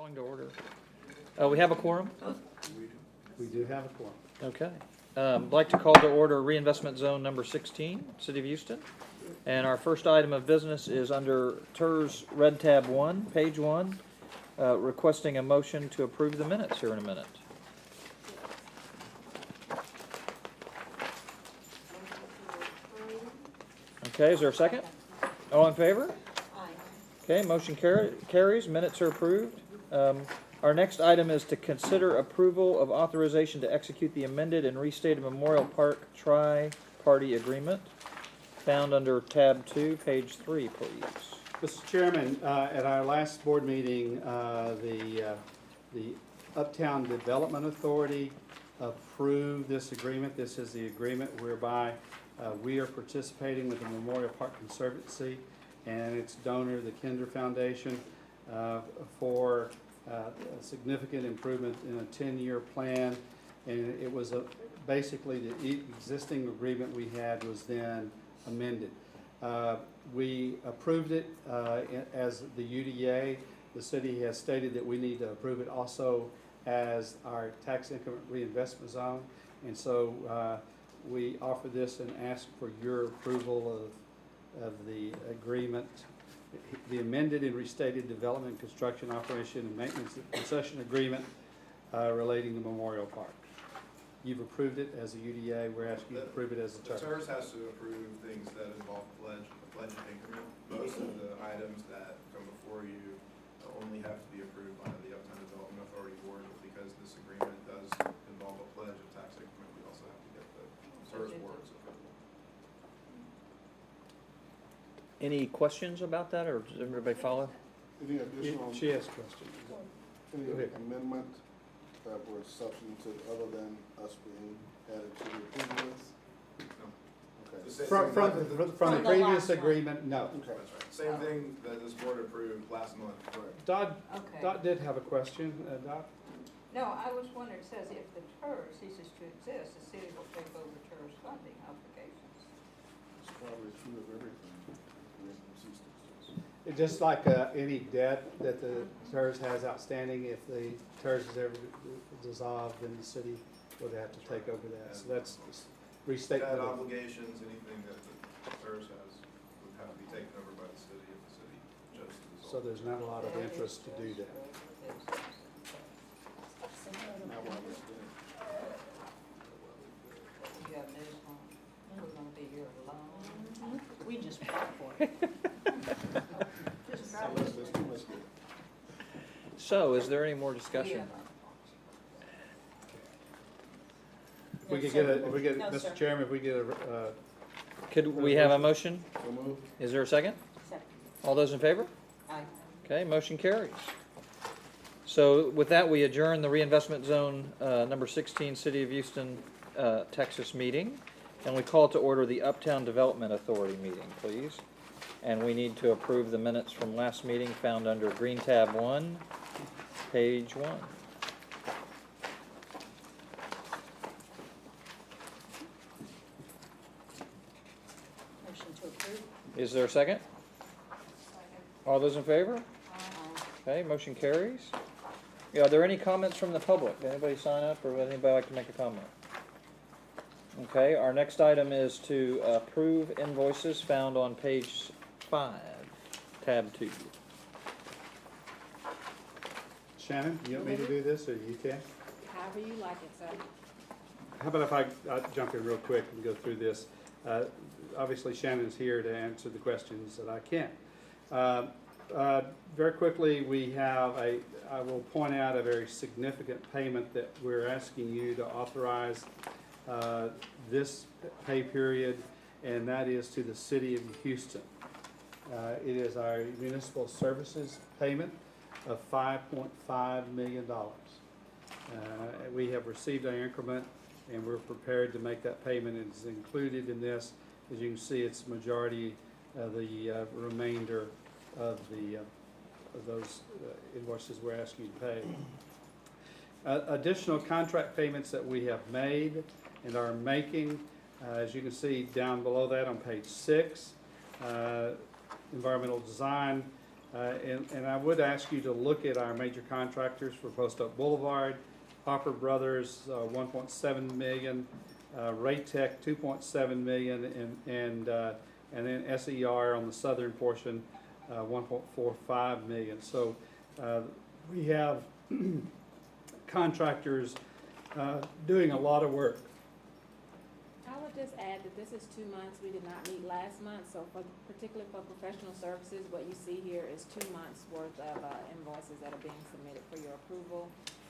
Calling to order. We have a quorum? We do have a quorum. Okay. I'd like to call to order reinvestment zone number 16, City of Houston. And our first item of business is under TIRZ Red Tab 1, page 1, requesting a motion to approve the minutes here in a minute. Okay, is there a second? All in favor? Okay, motion carries. Minutes are approved. Our next item is to consider approval of authorization to execute the amended and restated Memorial Park tri-party agreement found under tab 2, page 3, please. Mr. Chairman, at our last board meeting, the Uptown Development Authority approved this agreement. This is the agreement whereby we are participating with the Memorial Park Conservancy and its donor, the Kinder Foundation, for a significant improvement in a 10-year plan. And it was basically the existing agreement we had was then amended. We approved it as the UDA. The city has stated that we need to approve it also as our tax increment reinvestment zone. And so we offer this and ask for your approval of the agreement, the amended and restated development, construction, operation, and maintenance concession agreement relating to Memorial Park. You've approved it as a UDA. We're asking you to approve it as a TIRZ. The TIRZ has to approve things that involve pledge increment. Most of the items that come before you only have to be approved by the Uptown Development Authority Board, but because this agreement does involve a pledge of tax increment, we also have to get the TIRZ board's approval. Any questions about that, or does everybody follow? Any additional, She has questions. any Go ahead. amendment that were substantive other than us being added to the approval list? No. Okay. The same From thing the that- previous agreement, no. Okay. That's right. Same thing that this board approved last month. Dot Okay. did have a question. Dot? No, I was wondering, it says if the TIRZ ceases to exist, the city will take over TIRZ funding obligations. It's probably true of everything. It's just like any debt that the TIRZ has outstanding, if the TIRZ is ever dissolved, then the city would have to take over that. So that's restatement. Debt of- obligations, anything that the TIRZ has would have to be taken over by the city if the city chose to dissolve. So there's not a lot of interest to do that. Now, why was it? You have news on, we're gonna be here alone. We just fought for it. There's too much there. So, is there any more discussion? If we No, could sir. get a, if we get, No, sir. Mr. Chairman, if we get a, Could we have a motion? So moved. Is there a second? Second. All those in favor? Aye. Okay, motion carries. So with that, we adjourn the reinvestment zone number 16 City of Houston, Texas meeting, and we call to order the Uptown Development Authority meeting, please. And we need to approve the minutes from last meeting found under Green Tab 1, page 1. Motion to approve. Is there a second? All those in favor? Aye. Okay, motion carries. Yeah, are there any comments from the public? Anybody sign up, or would anybody like to make a comment? Okay, our next item is to approve invoices found on page 5, tab 2. Shannon, you want me to do this, or you can? However you like it, sir. How about if I jump in real quick and go through this? Obviously, Shannon's here to answer the questions that I can. Very quickly, we have I will point out a very significant payment that we're asking you to authorize this pay period, and that is to the City of Houston. It is our municipal services payment of $5.5 million. We have received our increment, and we're prepared to make that payment. It's included in this. As you can see, it's majority of the remainder of those invoices we're asking you to pay. Additional contract payments that we have made and are making, as you can see down below that on page 6, environmental design, And I would ask you to look at our major contractors for Post Oak Boulevard, Hopper Brothers, 1.7 million, Raytech, 2.7 million, and then SER on the southern portion, 1.45 million. So we have contractors doing a lot of work. I would just add that this is 2 months. We did not meet last month, so particularly for professional services, what you see here is 2 months worth of invoices that are being submitted for your approval.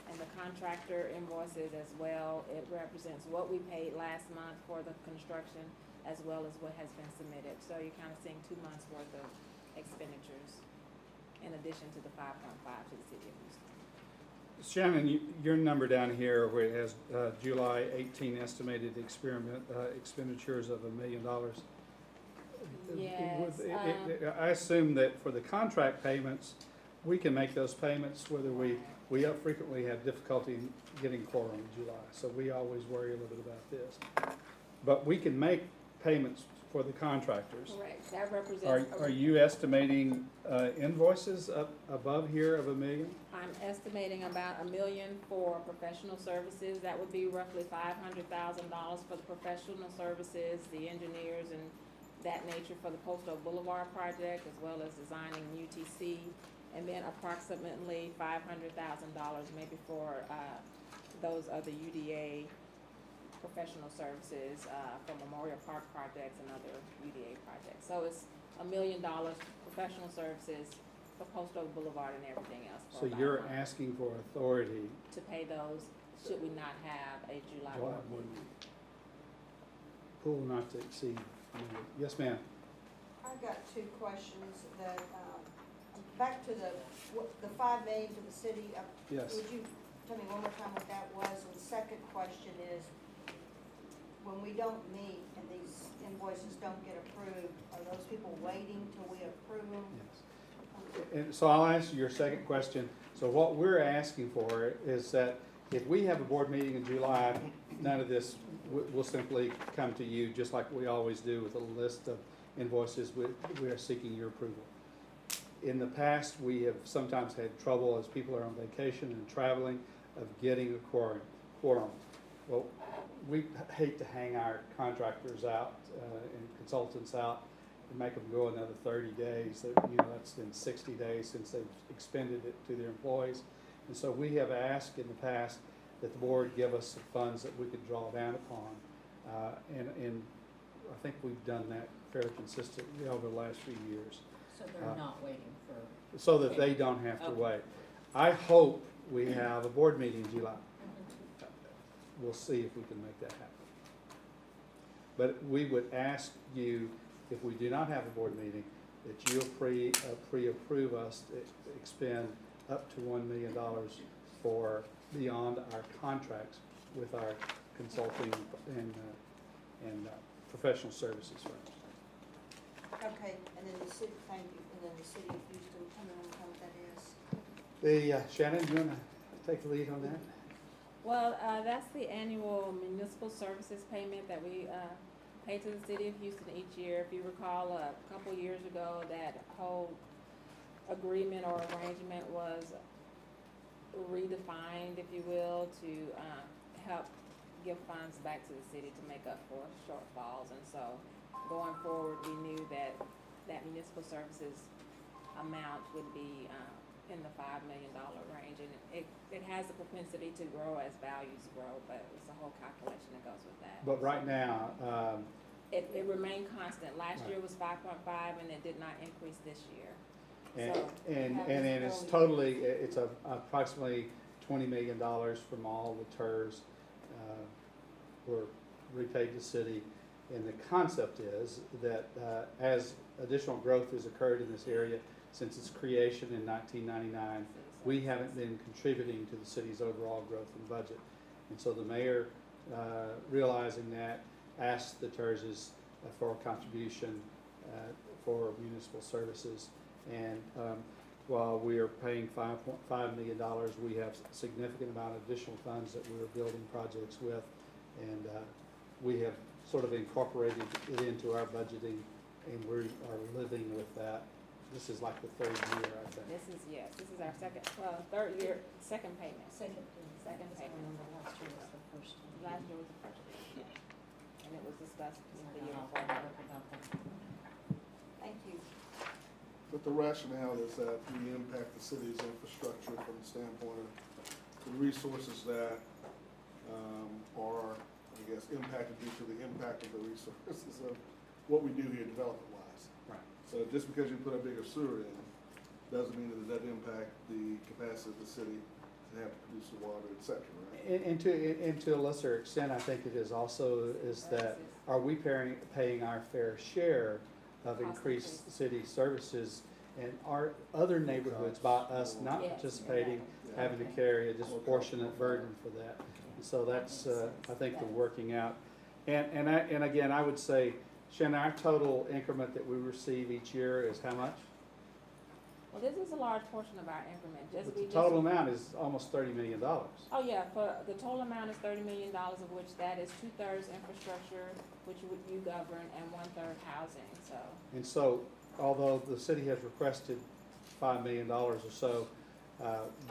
And the contractor invoices as well, it represents what we paid last month for the construction as well as what has been submitted. So you're kind of seeing 2 months worth of expenditures in addition to the 5.5 to the city of Houston. Shannon, your number down here where it has July 18 estimated expenditures of $1 million. Yes, I assume that for the contract payments, we can make those payments whether we frequently have difficulty in getting quorum in July. So we always worry a little bit about this. But we can make payments for the contractors. Correct, that represents. Are you estimating invoices up above here of $1 million? I'm estimating about $1 million for professional services. That would be roughly $500,000 for the professional services, the engineers and that nature for the Post Oak Boulevard project, as well as designing UTC. And then approximately $500,000 maybe for those other UDA professional services for Memorial Park projects and other UDA projects. So it's $1 million professional services for Post Oak Boulevard and everything else. So you're asking for authority. To pay those, should we not have a July board meeting. Pool not to exceed $1 million. Yes, ma'am. I've got two questions that, back to the 5 million to the city. Yes. Would you tell me one more time what that was? And the second question is, when we don't meet and these invoices don't get approved, are those people waiting till we approve them? Yes. And so I'll answer your second question. So what we're asking for is that if we have a board meeting in July, none of this, we'll simply come to you just like we always do with a list of invoices. We are seeking your approval. In the past, we have sometimes had trouble as people are on vacation and traveling of getting a quorum. Well, we hate to hang our contractors out and consultants out and make them go another 30 days. That's been 60 days since they've expended it to their employees. And so we have asked in the past that the board give us some funds that we could draw down upon. And I think we've done that fairly consistently over the last few years. So they're not waiting for. So that they don't have to Okay. wait. I hope we have a board meeting in July. We'll see if we can make that happen. But we would ask you, if we do not have a board meeting, that you'll pre-approve us to expend up to $1 million for beyond our contracts with our consulting and professional services firms. Okay, and then the city, thank you, and then the city of Houston, tell me what that is. Shannon, you want to take the lead on that? Well, that's the annual municipal services payment that we pay to the city of Houston each year. If you recall, a couple years ago, that whole agreement or arrangement was redefined, if you will, to help give funds back to the city to make up for shortfalls. And so going forward, we knew that that municipal services amount would be in the $5 million range, and it has a propensity to grow as values grow, but it's a whole calculation that goes with that. But right now, It remained constant. Last Right. year was 5.5, and it did not increase this year. and, So, and, have and this it's whole year. totally, it's approximately $20 million from all the TIRZ were repaid to the city. And the concept is that as additional growth has occurred in this area since its creation in 1999, we haven't been contributing to the city's overall growth and budget. And so the mayor, realizing that, asked the TIRZs for a contribution for municipal services. And while we are paying $5.5 million, we have a significant amount of additional funds that we're building projects with. And we have sort of incorporated it into our budgeting, and we are living with that This is like the third year, I think. This is, yes, this is our third year, second payment. Second. Second Because I payment. remember last year was the first. Last year was the first year. And it was discussed in the year I'll before. follow up about that. Thank you. But the rationale is that we impact the city's infrastructure from the standpoint of the resources that are, I guess, impacted due to the impact of the resources of what we do here development-wise. Right. So just because you put a bigger sewer in, doesn't mean that it doesn't impact the capacity of the city to have to produce the water, et cetera, right? And to a lesser extent, I think it is also is that, are we paying our fair share of Cost increased increase. city services? And are other neighborhoods by us not Yes, participating, yeah. having to carry a disproportionate burden for that? And so that's, I think the working out. And again, I would say, Shannon, our total increment that we receive each year is how much? Well, this is a large portion of our increment, But just the we just. total amount is almost $30 million. Oh, yeah, for, the total amount is $30 million, of which that is 2/3 infrastructure, which you govern, and 1/3 housing, so. And so, although the city has requested $5 million or so,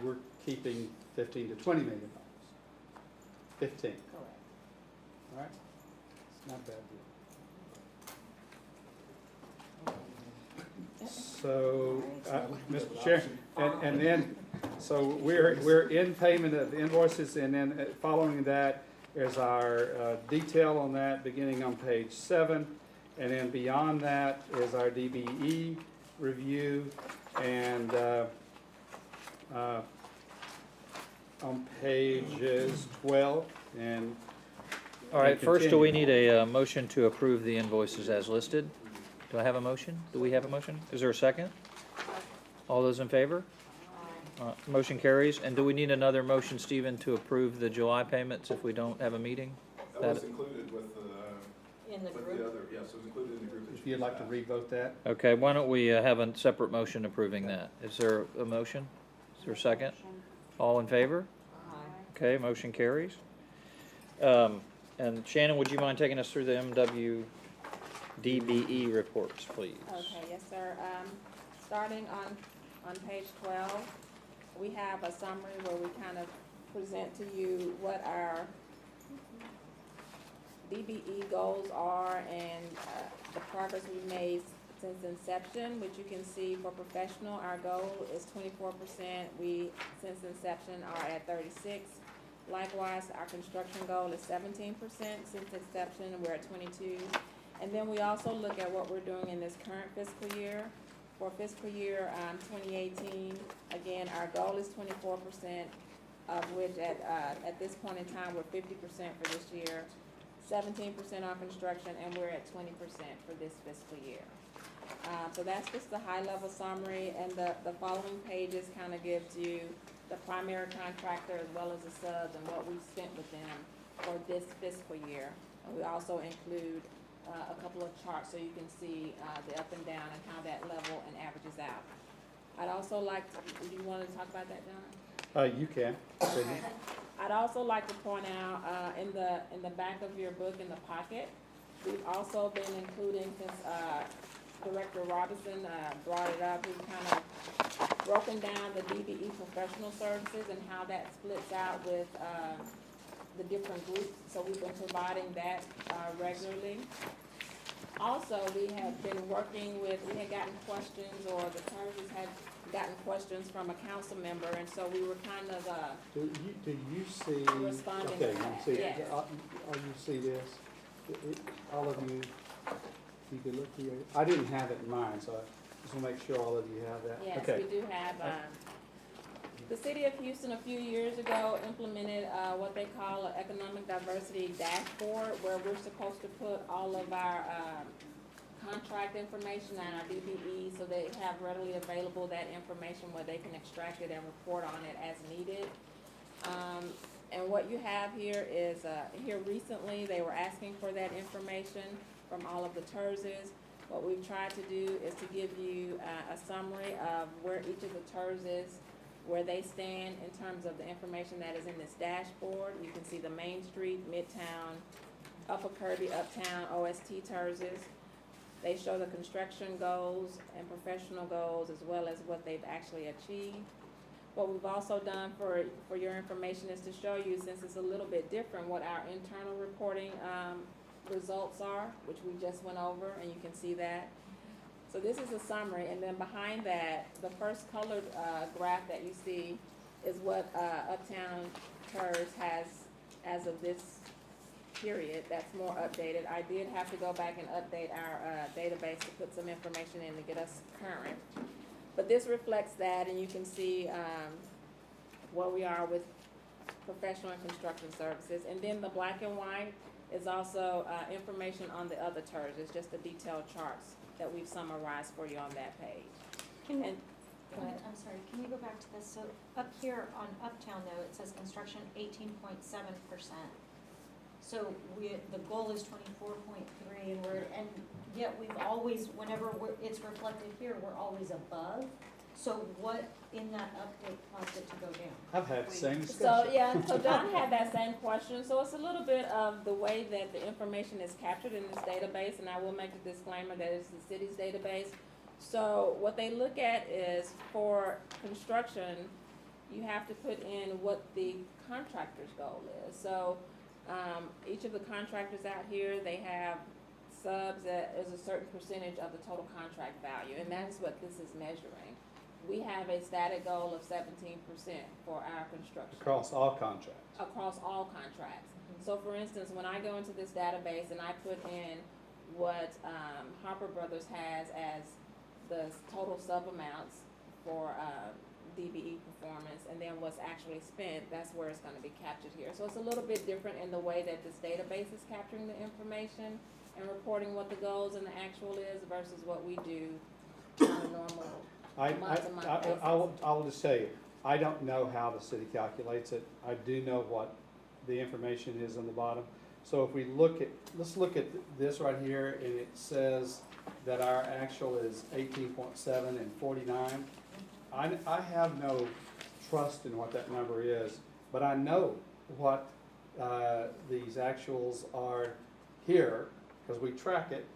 we're keeping $15 to $20 million. 15, Correct. all right? It's not a bad deal. So, Mr. Chair, and then, so we're in payment of invoices, and then following that is our detail on that, beginning on page 7. And then beyond that is our DBE review, and on pages 12 and. All right, and first, do we continue. need a motion to approve the invoices as listed? Do I have a motion? Do we have a motion? Is there a second? All those in favor? Motion carries. And do we need another motion, Stephen, to approve the July payments if we don't have a meeting? That was included with In the with group? the other, yes, it was included in the group. that If you you'd like to passed. revote that. Okay, why don't we have a separate motion approving that? Is there a motion? Is there a second? All in favor? Okay, motion carries. And Shannon, would you mind taking us through the MWDBE reports, please? Okay, yes, sir. Starting on page 12, we have a summary where we kind of present to you what our DBE goals are and the progress we've made since inception, which you can see for professional, our goal is 24%. We, since inception, are at 36%. Likewise, our construction goal is 17% since inception, and we're at 22%. And then we also look at what we're doing in this current fiscal year. For fiscal year 2018, again, our goal is 24%, of which at this point in time, we're 50% for this year, 17% on construction, and we're at 20% for this fiscal year. So that's just the high-level summary, and the following pages kind of gives you the primary contractor as well as the subs and what we've spent with them for this fiscal year. And we also include a couple of charts so you can see the up and down and how that level and averages out. I'd also like to, do you want to talk about that, John? You can. Okay. I'd also like to point out, in the back of your book in the pocket, we've also been including, since Director Robinson brought it up, we've kind of broken down the DBE professional services and how that splits out with the different groups. So we've been providing that regularly. Also, we have been working with, we had gotten questions, or the TIRZ had gotten questions from a council member, and so we were kind of, Do you see? Responding Okay, to you that, see, yes. you see this? All of you, you can look here. I didn't have it in mind, so I just want to make sure all of you have that. yes, Okay. we do have, the city of Houston a few years ago implemented what they call an economic diversity dashboard, where we're supposed to put all of our contract information and our DBE, so they have readily available that information where they can extract it and report on it as needed. And what you have here is, here recently, they were asking for that information from all of the TIRZs. What we've tried to do is to give you a summary of where each of the TIRZs, where they stand in terms of the information that is in this dashboard. You can see the Main Street, Midtown, Upper Kirby, Uptown, OST TIRZs. They show the construction goals and professional goals as well as what they've actually achieved. What we've also done for your information is to show you, since it's a little bit different, what our internal reporting results are, which we just went over, and you can see that. So this is a summary, and then behind that, the first colored graph that you see is what Uptown TIRZ has as of this period. That's more updated. I did have to go back and update our database to put some information in to get us current. But this reflects that, and you can see where we are with professional and construction services. And then the black and white is also information on the other TIRZ. It's just the detailed charts that we've summarized for you on that page. Can, And I'm sorry, can you go back to this? So up here on Uptown though, it says construction 18.7%. So the goal is 24.3 and yet we've always, whenever it's reflected here, we're always above. So what in that update caused it to go down? I've had the same so, discussion. yeah, so John had that same question. So it's a little bit of the way that the information is captured in this database, and I will make the disclaimer that it's the city's database. So what they look at is for construction, you have to put in what the contractor's goal is. So each of the contractors out here, they have subs that is a certain percentage of the total contract value, and that's what this is measuring. We have a static goal of 17% for our construction. Across all contracts. Across all contracts. So for instance, when I go into this database and I put in what Harper Brothers has as the total sub amounts for DBE performance, and then what's actually spent, that's where it's going to be captured here. So it's a little bit different in the way that this database is capturing the information and reporting what the goals and the actual is versus what we do on a normal month-to-month basis. I'll just tell you, I don't know how the city calculates it. I do know what the information is on the bottom. So if we let's look at this right here, and it says that our actual is 18.7 and 49. I have no trust in what that number is, but I know what these actuals are here, because we track it,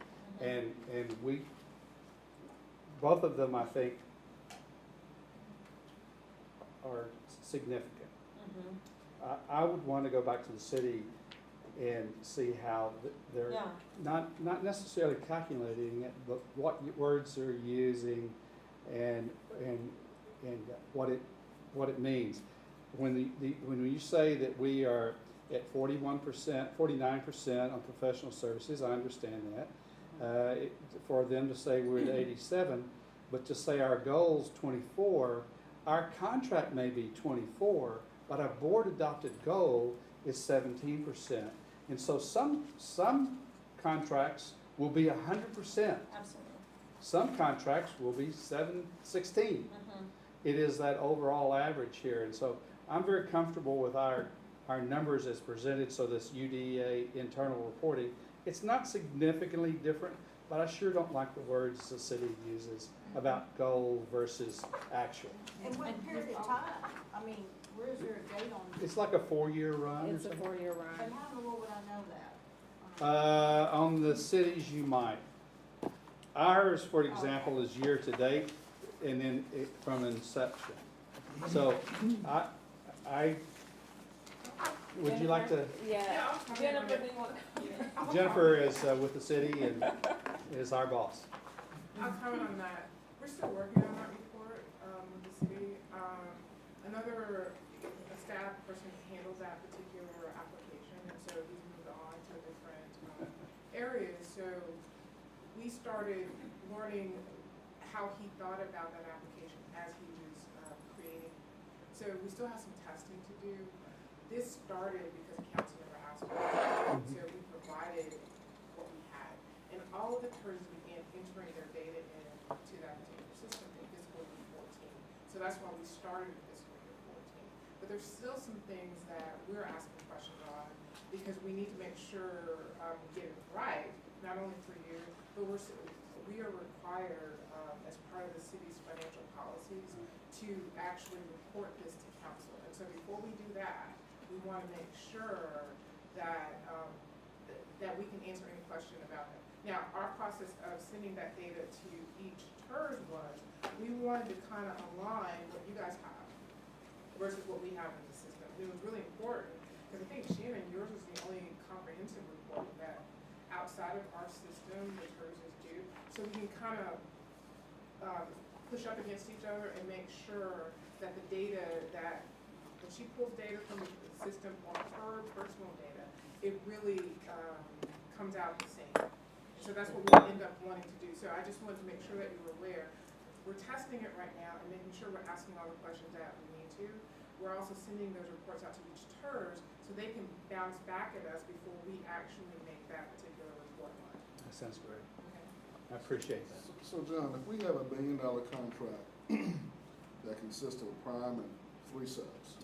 and we, both of them, I think, are significant. I would want to go back to the city and see how they're Yeah. not necessarily calculating it, but what words they're using and what it means. When you say that we are at 41%, 49% on professional services, I understand that. For them to say we're at 87, but to say our goal's 24, our contract may be 24, but our board adopted goal is 17%. And so some contracts will be 100%. Absolutely. Some contracts will be 16. It is that overall average here. And so I'm very comfortable with our numbers as presented. So this UDA internal reporting, it's not significantly different, but I sure don't like the words the city uses about goal versus actual. And what period of time? I mean, where is there a date on it? It's like a 4-year run or It's a something. 4-year run. And how in the world would I know that? On the cities, you might. Ours, for example, is year to date, and then from inception. So, would you like to? Yeah, Jennifer, do you want? Jennifer is with the city and is our boss. I'll comment on that. We're still working on that report with the city. Another staff person handles that particular application, and so he's moved on to different areas. So we started learning how he thought about that application as he was creating. So we still have some testing to do. This started because council never asked for it, so we provided what we had. And all of the TIRZ began entering their data into that particular system in fiscal year 14. So that's why we started in fiscal year 14. But there's still some things that we're asking questions on because we need to make sure we get it right, not only for you, but we are required as part of the city's financial policies to actually report this to council. And so before we do that, we want to make sure that that we can answer any question about it. Now, our process of sending that data to each TIRZ was, we wanted to kind of align what you guys have versus what we have in the system. And it was really important, because I think Shannon, yours is the only comprehensive report that outside of our system, the TIRZs do. So we can kind of push up against each other and make sure that the data that, when she pulls data from the system on her personal data, it really comes out the same. So that's what we end up wanting to do. So I just wanted to make sure that you were aware. We're testing it right now and making sure we're asking all the questions that we need to. We're also sending those reports out to each TIRZ so they can bounce back at us before we actually make that particular report line. That sounds great. Okay. I appreciate that. So John, if we have $1 billion contract that consists of a prime and 3 subs,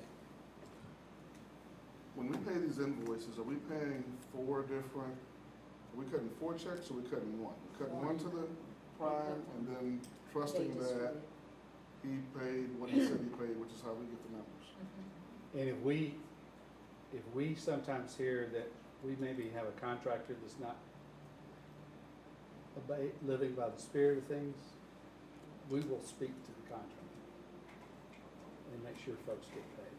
when we pay these invoices, are we paying 4 different, are we cutting 4 checks or are we cutting 1? We're cutting 1 to the prime and then trusting that he paid what he said he paid, which is how we get the numbers. And if we sometimes hear that we maybe have a contractor that's not living by the spirit of things, we will speak to the contractor and make sure folks get paid.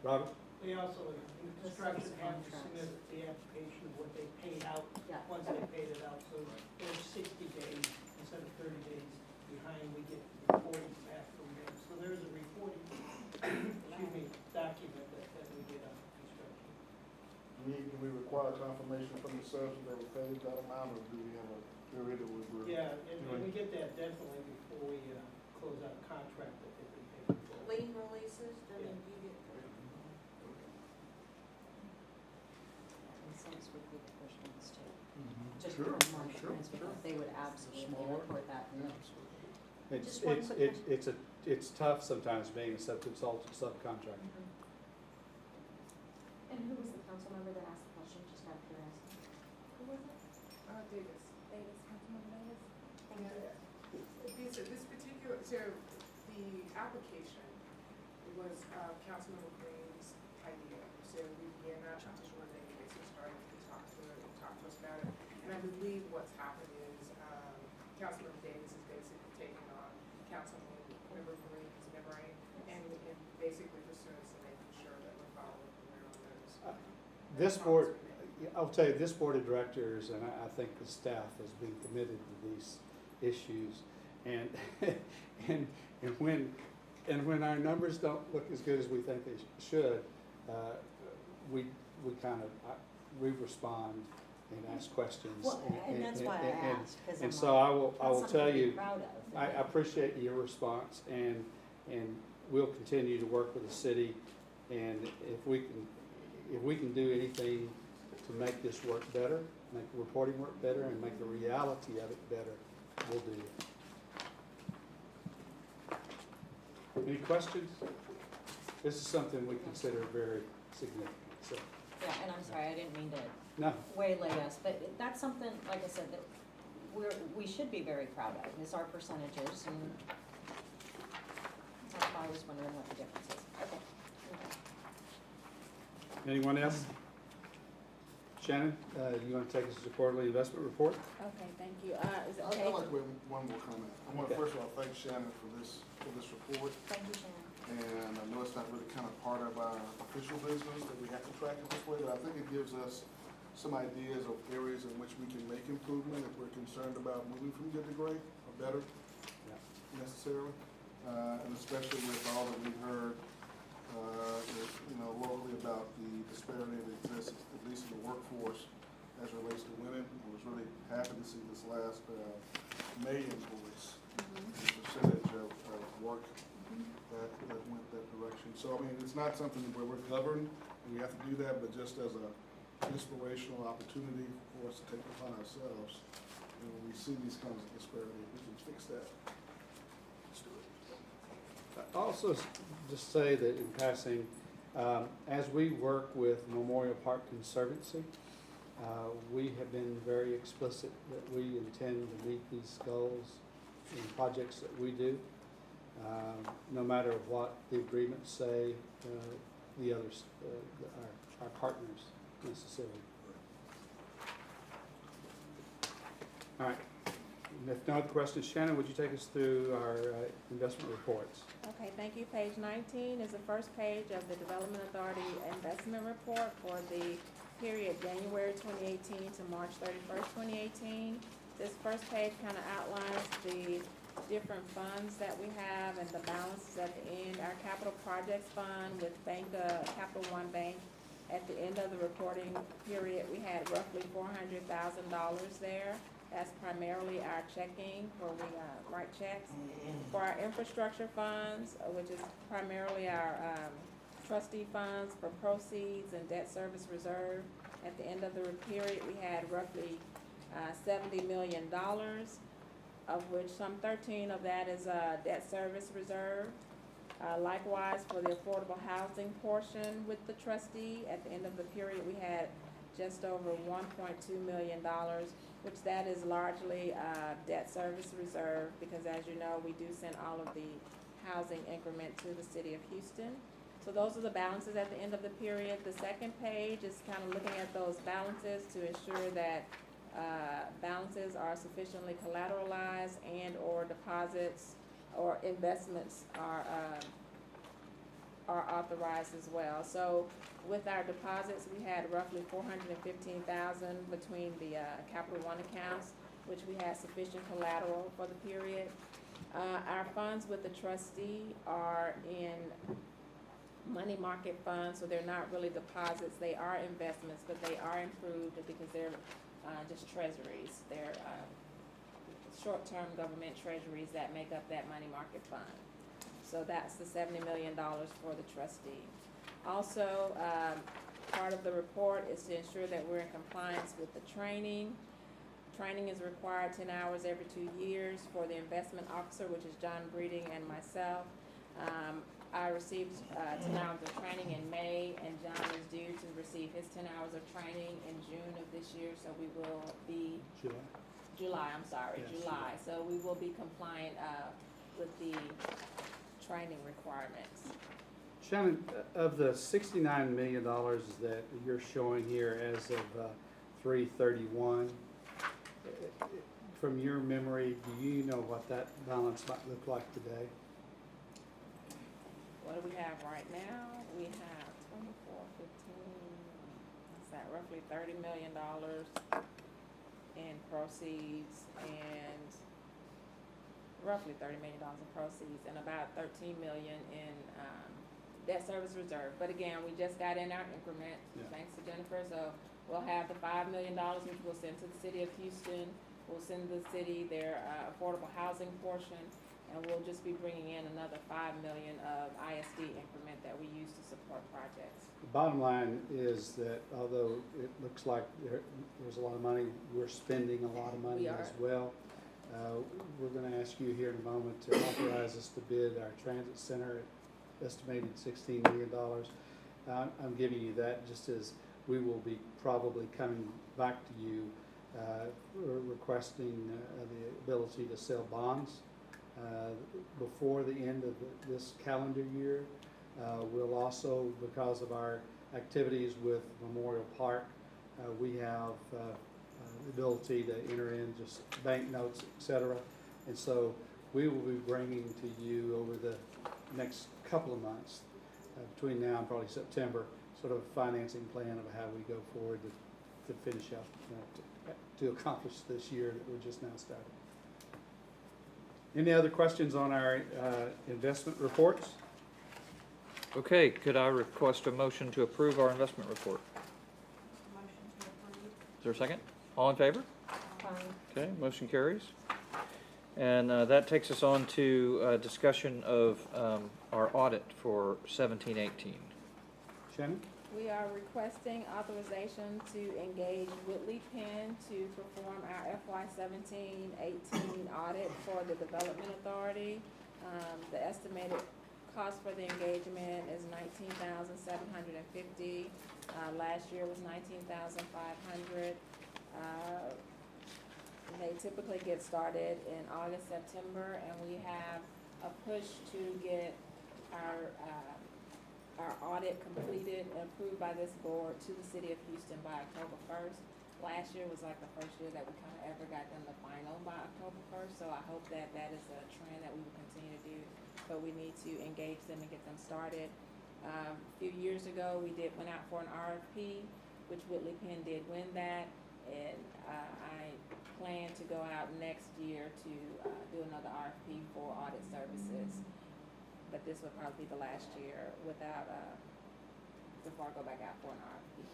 Robert? They also, in construction, have to submit the application of what they paid out, once they paid it out, so they're 60 days instead of 30 days behind, we get reporting back from them. So there's a reporting, document that we get on construction. Do we require confirmation from the subs that they were paid that amount, or do we have a period that we're? Yeah, and we get that definitely before we close out a contract that they've been paid for. Lien releases, I mean, you get. And some is with the professionals too. Just Sure, for more sure, transparent, sure. they would absolutely Smaller. report that. Yeah, absolutely. It's, Just one quick it's tough sometimes being a subcontractor. And who was the council member that asked the question, just out of curiosity? Who was it? Davis. Davis, Councilmember Davis? Thank you. This particular, so the application was Councilmember Green's idea. So we began that petition where they basically started to talk to us about it. And I believe what's happened is Councilmember Davis is basically taking on Councilmember Green's memory and basically pursuing and making sure that we're following around those. This board, I'll tell you, this board of directors, and I think the staff has been committed to these issues. And, when our numbers don't look as good as we think they should, we respond and ask questions. Well, and that's why I asked, because I'm And so like, I will that's something tell to be you, proud of. I appreciate your response, and we'll continue to work with the city, and if we can do anything to make this work better, make the reporting work better, and make the reality of it better, we'll do it. Any questions? This is something we consider very significant, so, Yeah, and I'm sorry, I didn't mean to no, waylay us, but that's something, like I said, that we should be very proud of, is our percentages, and that's why I was wondering what the difference is. Okay. anyone else? Shannon, you want to take us to the quarterly investment report? Okay, thank you. Is it I'd okay? like to make one more comment. I want to Okay. first of all thank Shannon for this report. Thank you, Shannon. And I know it's not really kind of part of our official business that we have to track it this way, but I think it gives us some ideas of areas in which we can make improvement if we're concerned about moving from good to great or better necessarily. And especially with all that we've heard, locally about the disparity that exists, at least in the workforce, as it relates to women. I was really happy to see this last May invoice, the percentage of work that went that direction. So, I mean, it's not something where we're governed, and we have to do that, but just as a inspirational opportunity for us to take upon ourselves. And when we see these kinds of disparities, we can fix that. Let's do it. Also, just say that in passing, as we work with Memorial Park Conservancy, we have been very explicit that we intend to meet these goals in projects that we do, no matter what the agreements say, the others, our partners necessarily. All right. And if no other questions, Shannon, would you take us through our investment reports? Okay, thank you. Page 19 is the first page of the Development Authority Investment Report for the period January 2018 to March 31st, 2018. This first page kind of outlines the different funds that we have and the balances at the end. Our capital projects fund with Capital One Bank, at the end of the reporting period, we had roughly $400,000 there. That's primarily our checking, where we write checks. For our infrastructure funds, which is primarily our trustee funds for proceeds and debt service reserve, at the end of the period, we had roughly $70 million, of which some 13 of that is debt service reserve. Likewise, for the affordable housing portion with the trustee, at the end of the period, we had just over $1.2 million, which that is largely debt service reserve, because as you know, we do send all of the housing increment to the city of Houston. So those are the balances at the end of the period. The second page is kind of looking at those balances to ensure that balances are sufficiently collateralized and or deposits or investments are authorized as well. So with our deposits, we had roughly $415,000 between the Capital One accounts, which we had sufficient collateral for the period. Our funds with the trustee are in money market funds, so they're not really deposits. They are investments, but they are improved because they're just treasuries. They're short-term government treasuries that make up that money market fund. So that's the $70 million for the trustee. Also, part of the report is to ensure that we're in compliance with the training. Training is required 10 hours every 2 years for the investment officer, which is John Breeding and myself. I received 10 hours of training in May, and John is due to receive his 10 hours of training in June of this year, so we will be July, yes, July. So we will be compliant with the training requirements. Shannon, of the $69 million that you're showing here as of 3/31, from your memory, do you know what that balance might look like today? What do we have right now? We have 24, 15, what's that, roughly $30 million in proceeds, and roughly $30 million in proceeds, and about $13 million in debt service reserve. But again, we just got in our increment, thanks to Jennifer, so we'll have the $5 million, which we'll send to the city of Houston. We'll send the city their affordable housing portion, and we'll just be bringing in another $5 million of ISD increment that we use to support projects. The bottom line is that although it looks like there's a lot of money, we're spending a lot of money as well. We're going to ask you here in a moment to authorize us to bid our transit center at estimated $16 million. I'm giving you that just as we will be probably coming back to you requesting the ability to sell bonds before the end of this calendar year. We'll also, because of our activities with Memorial Park, we have the ability to enter in just bank notes, etc. And so we will be bringing to you over the next couple of months, between now and probably September, sort of a financing plan of how we go forward to finish up, to accomplish this year that we're just now starting. Any other questions on our investment reports? Okay, could I request a motion to approve our investment report? Motion to approve. Is there a second? All in favor? Okay, motion carries. And that takes us on to discussion of our audit for 17-18. Shannon? We are requesting authorization to engage Whitley Penn to perform our FY 17-18 audit for the Development Authority. The estimated cost for the engagement is $19,750. Last year was $19,500. They typically get started in August, September, and we have a push to get our audit completed and approved by this board to the city of Houston by October 1st. last year was like the first year that we kind of ever got them the final by October 1st, so I hope that that is a trend that we will continue to do. But we need to engage them and get them started. A few years ago, we went out for an RFP, which Whitley Penn did win that, and I plan to go out next year to do another RFP for audit services. But this would probably be the last year without, before I go back out for an RFP.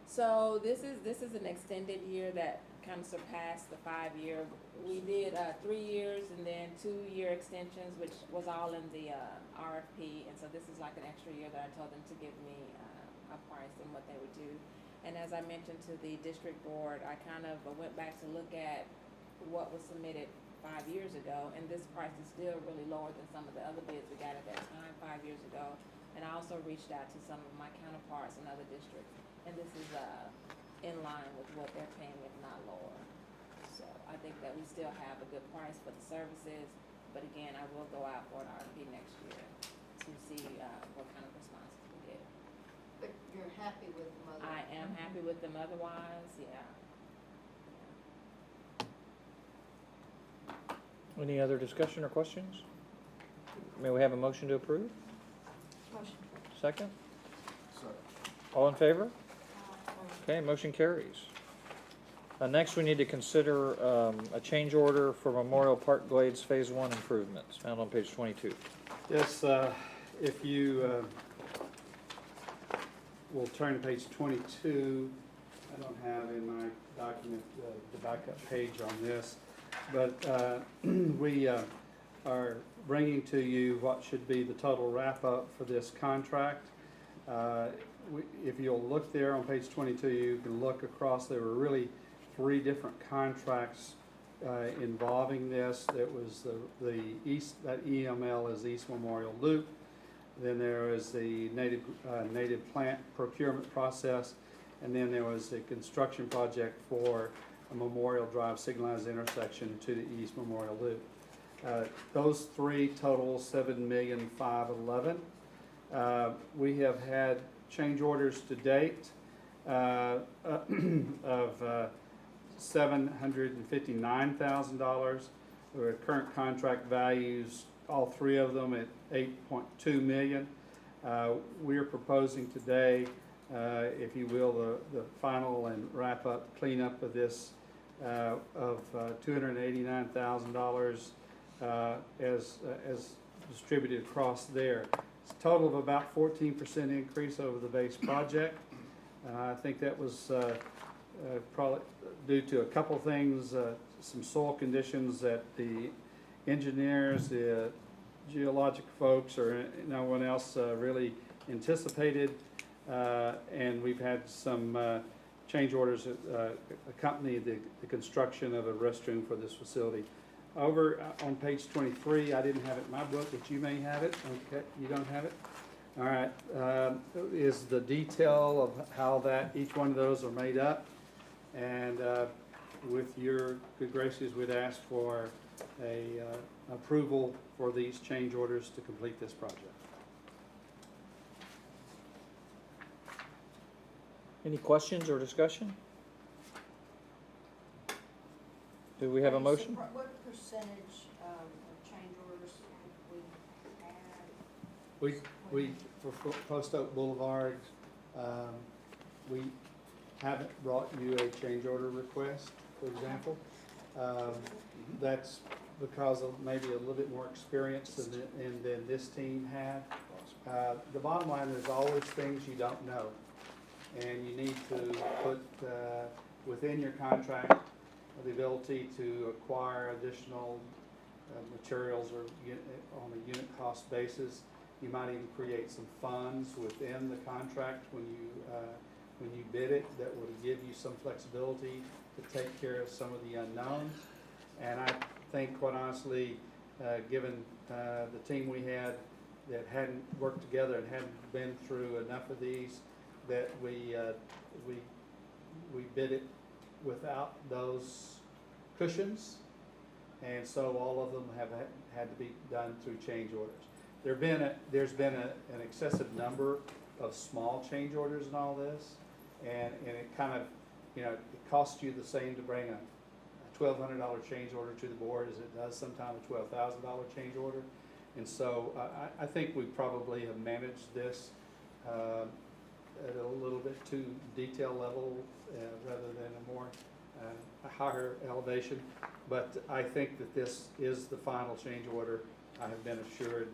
So this is an extended year that kind of surpassed the 5-year. We did 3 years and then 2-year extensions, which was all in the RFP. And so this is like an extra year that I told them to give me a price and what they would do. And as I mentioned to the district board, I kind of went back to look at what was submitted 5 years ago, and this price is still really lower than some of the other bids we got at that time 5 years ago. And I also reached out to some of my counterparts in other districts, and this is in line with what they're paying, if not lower. So I think that we still have a good price for the services, but again, I will go out for an RFP next year to see what kind of responses we get. But you're happy with them otherwise? I am happy with them otherwise, yeah. Any other discussion or questions? May we have a motion to approve? Motion. Second? So, All in favor? Okay, motion carries. Next, we need to consider a change order for Memorial Park Glades Phase 1 improvements, found on page 22. Yes, if you will turn to page 22, I don't have in my document the backup page on this, but we are bringing to you what should be the total wrap-up for this contract. If you'll look there on page 22, you can look across. There were really 3 different contracts involving this. That was the East, that EML is East Memorial Loop. Then there was the native plant procurement process, and then there was the construction project for a Memorial Drive signalized intersection to the East Memorial Loop. Those 3 total $7,511,000. We have had change orders to date of $759,000. There are current contract values, all 3 of them at $8.2 million. We are proposing today, if you will, the final and wrap up cleanup of this of $289,000 as distributed across there. It's a total of about 14% increase over the base project. I think that was probably due to a couple things, some soil conditions that the engineers, the geologic folks, or no one else really anticipated, and we've had some change orders that accompany the construction of a restroom for this facility. Over on page 23, I didn't have it in my book, but you may have it. Okay, you don't have it? All right, is the detail of how each one of those are made up. And with your good graces, we'd ask for a approval for these change orders to complete this project. Any questions or discussion? Do we have a motion? What percentage of change orders have we had? We for Post Oak Boulevard, we haven't brought you a change order request, for example. That's because of maybe a little bit more experience than this team had. The bottom line, there's always things you don't know, and you need to put within your contract the ability to acquire additional materials or on a unit cost basis. You might even create some funds within the contract when you bid it that will give you some flexibility to take care of some of the unknowns. And I think, quite honestly, given the team we had that hadn't worked together and hadn't been through enough of these, that we bid it without those cushions, and so all of them have had to be done through change orders. There's been an excessive number of small change orders and all this. And it kind of, you know, it costs you the same to bring a $1,200 change order to the board as it does sometimes a $12,000 change order. And so I think we probably have managed this at a little bit too detail level rather than a more a higher elevation. But I think that this is the final change order. I have been assured,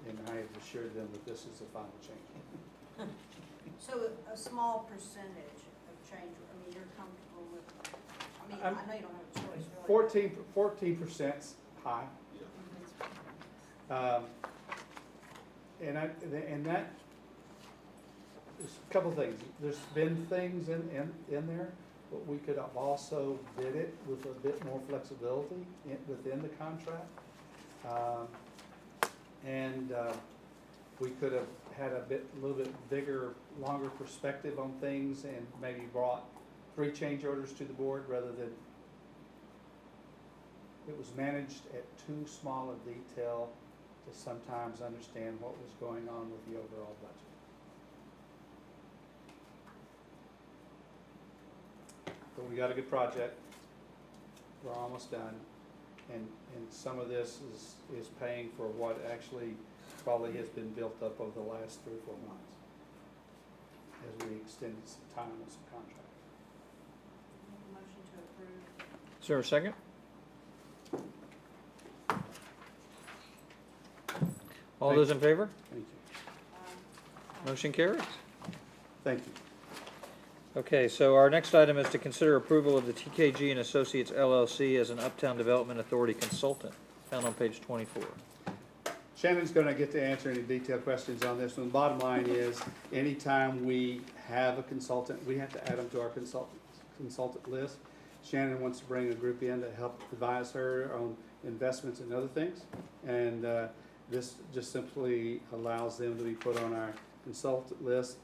and I have assured them that this is the final change order. So a small percentage of change, I mean, you're comfortable with, I mean, I know you don't have a choice really. 14%'s high. And that, there's a couple things. There's been things in there, but we could have also bid it with a bit more flexibility within the contract. We could have had a little bit bigger, longer perspective on things and maybe brought 3 change orders to the board rather than, it was managed at too small a detail to sometimes understand what was going on with the overall budget. But we got a good project. We're almost done. And some of this is paying for what actually probably has been built up over the last 3 or 4 months as we extended some time on some contracts. Make a motion to approve. Is there a second? All Thank those in favor? Thank you. Motion carries. Thank you. Okay, so our next item is to consider approval of the TKG and Associates LLC as an Uptown Development Authority consultant, found on page 24. Shannon's going to get to answer any detailed questions on this one. The bottom line is, anytime we have a consultant, we have to add them to our consultant list. Shannon wants to bring a group in to help advise her on investments and other things. And this just simply allows them to be put on our consultant list.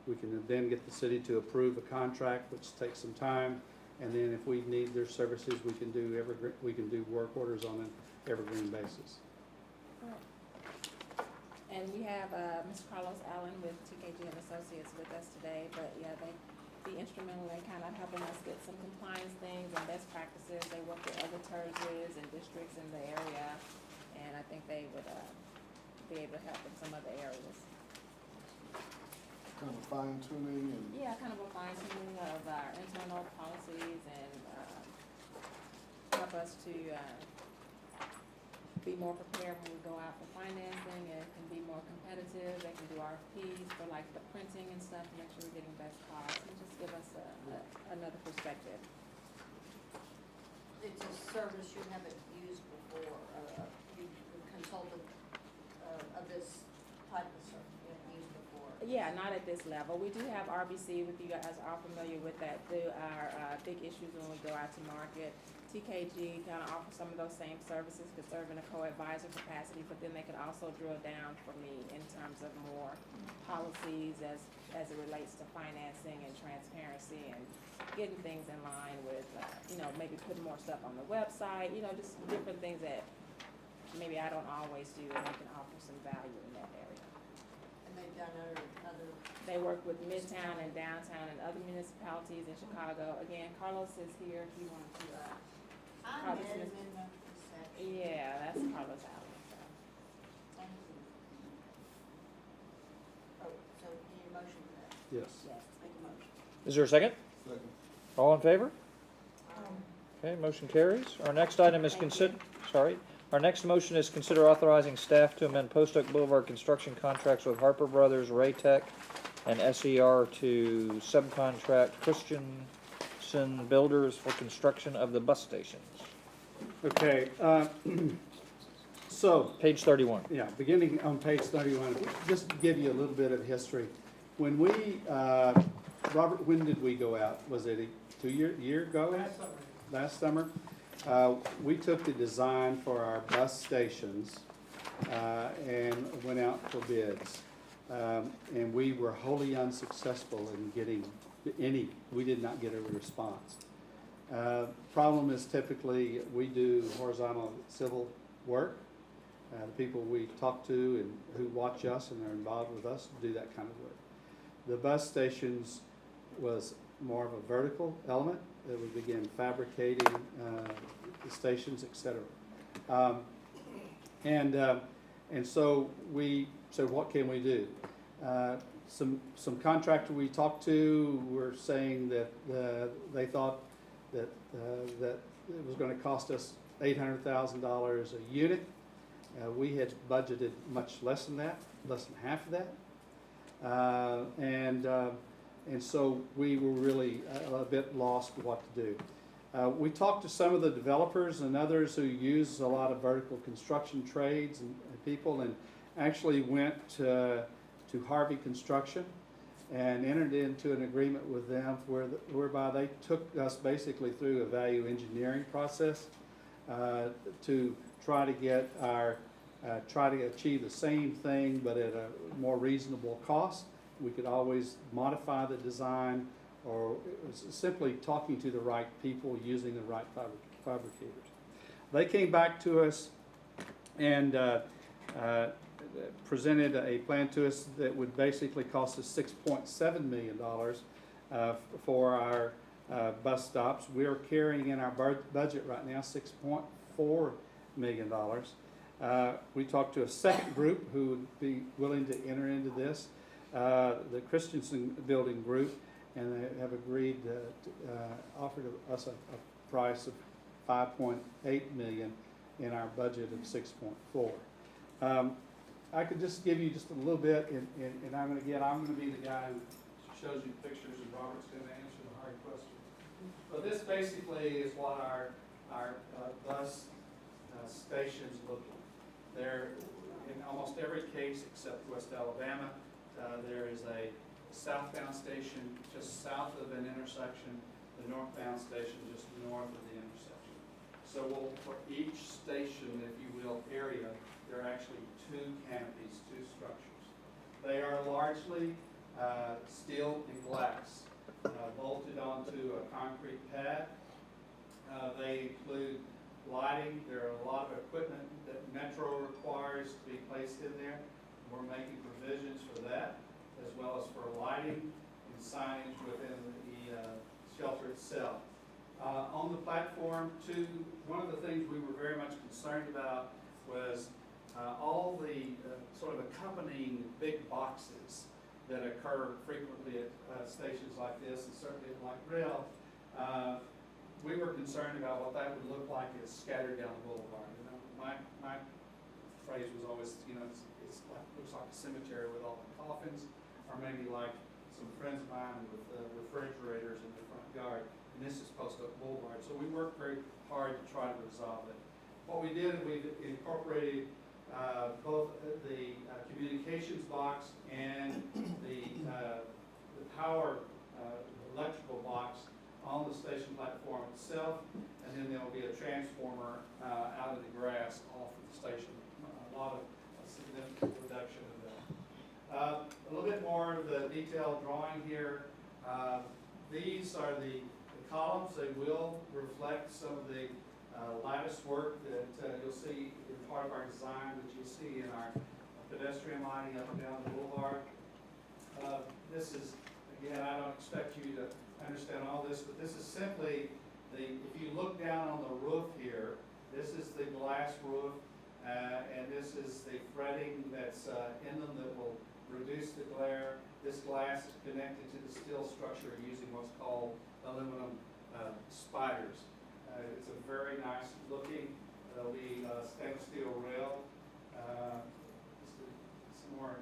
We can then get the city to approve a contract, which takes some time. And then if we need their services, we can do work orders on an evergreen basis. And we have Mr. Carlos Allen with TKG and Associates with us today, but yeah, they be instrumental in kind of helping us get some compliance things and best practices. They work with other TIRZs and districts in the area, and I think they would be able to help in some other areas. Kind of fine tuning and. Yeah, kind of a fine tuning of our internal policies and help us to be more prepared when we go out for financing and can be more competitive. They can do RFPs for like the printing and stuff to make sure we're getting best costs and just give us another perspective. It's a service you haven't used before, you consulted of this type of service you haven't used before. Yeah, not at this level. We do have RBC, with you guys are familiar with that, through our big issues when we go out to market. TKG kind of offers some of those same services, could serve in a co-advisor capacity, but then they could also drill down for me in terms of more policies as it relates to financing and transparency and getting things in line with, maybe putting more stuff on the website, just different things that maybe I don't always do, and they can offer some value in that area. And they've done other. They work with Midtown and Downtown and other municipalities in Chicago. Again, Carlos is here if you want to, I'm in the section. yeah, that's Carlos Allen, so. Thank you. Oh, so need a motion for that? Yes. Yes, make a motion. Is there a second? Second. All in favor? Okay, motion carries. Our next item is Our next motion is consider authorizing staff to amend Post Oak Boulevard construction contracts with Harper Brothers, Raytech, and SER to subcontract Christensen Builders for construction of the bus stations. Okay, so, Page 31. yeah, beginning on page 31, just to give you a little bit of history. When we, Robert, when did we go out? Was it a year ago? Last summer. We took the design for our bus stations and went out for bids. And we were wholly unsuccessful in getting we did not get a response. Problem is typically we do horizontal civil work, the people we talk to and who watch us and are involved with us do that kind of work. The bus stations was more of a vertical element that we began fabricating the stations, et cetera. And so we said, what can we do? Some contractor we talked to were saying that they thought that it was going to cost us $800,000 a unit. We had budgeted much less than that, less than half of that. And so we were really a bit lost what to do. We talked to some of the developers and others who use a lot of vertical construction trades and people, and actually went to Harvey Construction and entered into an agreement with them whereby they took us basically through a value engineering process to try to get try to achieve the same thing but at a more reasonable cost. We could always modify the design, or simply talking to the right people using the right fabricators. They came back to us and presented a plan to us that would basically cost us $6.7 million for our bus stops. We are carrying in our budget right now $6.4 million. We talked to a second group who would be willing to enter into this, the Christensen Building Group, and they have agreed to offer us a price of $5.8 million in our budget of $6.4. I could just give you just a little bit, and I'm going to be the guy who shows you pictures, and Robert's going to answer the hard questions. But this basically is what our bus stations look like. They're in almost every case except West Alabama. There is a southbound station just south of an intersection, the northbound station just north of the intersection. So for each station, if you will, area, there are actually two canopies, two structures. They are largely steel and glass, bolted onto a concrete pad. They include lighting. There are a lot of equipment that Metro requires to be placed in there. We're making provisions for that, as well as for lighting and signage within the shelter itself. On the platform, too, one of the things we were very much concerned about was all the sort of accompanying big boxes that occur frequently at stations like this, and certainly at light rail. We were concerned about what that would look like as scattered down the boulevard. You know, my phrase was always, you know, it's like, looks like a cemetery with all the coffins, or maybe like some friends of mine with refrigerators in the front yard. And this is Post Oak Boulevard. So we worked very hard to try to resolve it. What we did, we incorporated both the communications box and the power electrical box on the station platform itself, and then there will be a transformer out in the grass off of the station. A significant reduction of that. A little bit more of the detailed drawing here. These are the columns. They will reflect some of the lattice work that you'll see in part of our design, that you'll see in our pedestrian lighting up and down the boulevard. This is, again, I don't expect you to understand all this, but this is simply if you look down on the roof here, this is the glass roof, and this is the fretting that's in them that will reduce the glare. This glass is connected to the steel structure using what's called aluminum spiders. It's a very nice looking, there'll be stainless steel rail. Some more,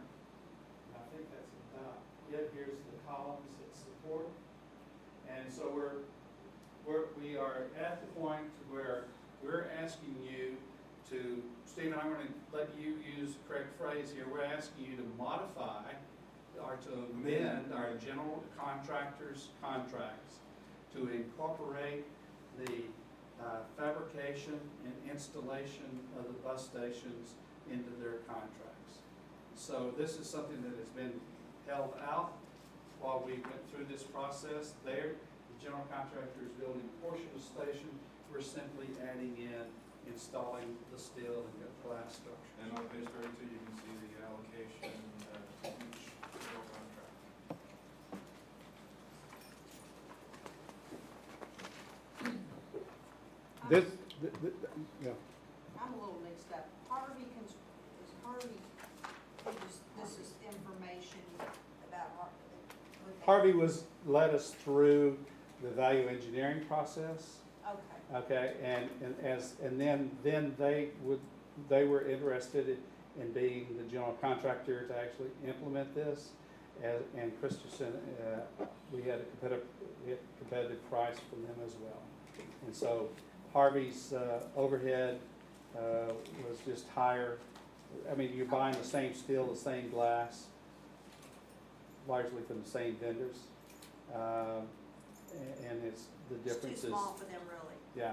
I think that's about it. Here's the columns that support. And so we are at the point where we're asking you to, Stephen, I'm going to let you use the correct phrase here. We're asking you to modify or to amend our general contractors' contracts to incorporate the fabrication and installation of the bus stations into their contracts. So this is something that has been held out while we went through this process. There, the general contractor is building a portion of the station. We're simply adding in installing the steel and the glass structure. And on page 32, you can see the allocation to each single contract. This, yeah. I'm a little mixed up. Is Harvey, this is information about Harvey led us through the value engineering process. Okay. Okay, and then they were interested in being the general contractor to actually implement this. And Christensen, we had a competitive price from them as well. And so Harvey's overhead was just higher. I mean, you're buying the same steel, the same glass, largely from the same vendors. And it's, the difference It's is, too small for them, really. yeah.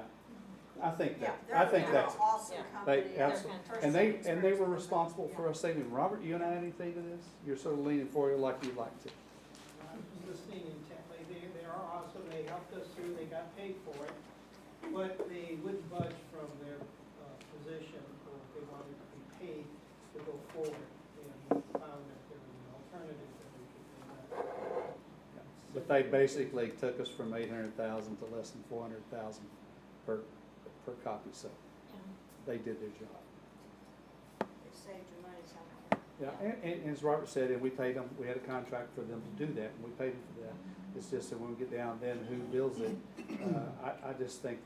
I think Yeah, that, I think they're that's, an awesome Yeah. company. they, They're absolutely. fantastic. And they were responsible for us saving. Robert, you want to add anything to this? You're sort of leaning forward like you'd like to. I was listening intently, they are awesome, they helped us through, they got paid for it, but they wouldn't budge from their position, or if they wanted to be paid to go forward, and found that there was an alternative that we could do that. But they basically took us from 800,000 to less than 400,000 per copy, so they did their job. They saved your money somewhere. Yeah, and as Robert said, and we paid them, we had a contract for them to do that, and we paid them for that. It's just that when we get down then who bills it, I just think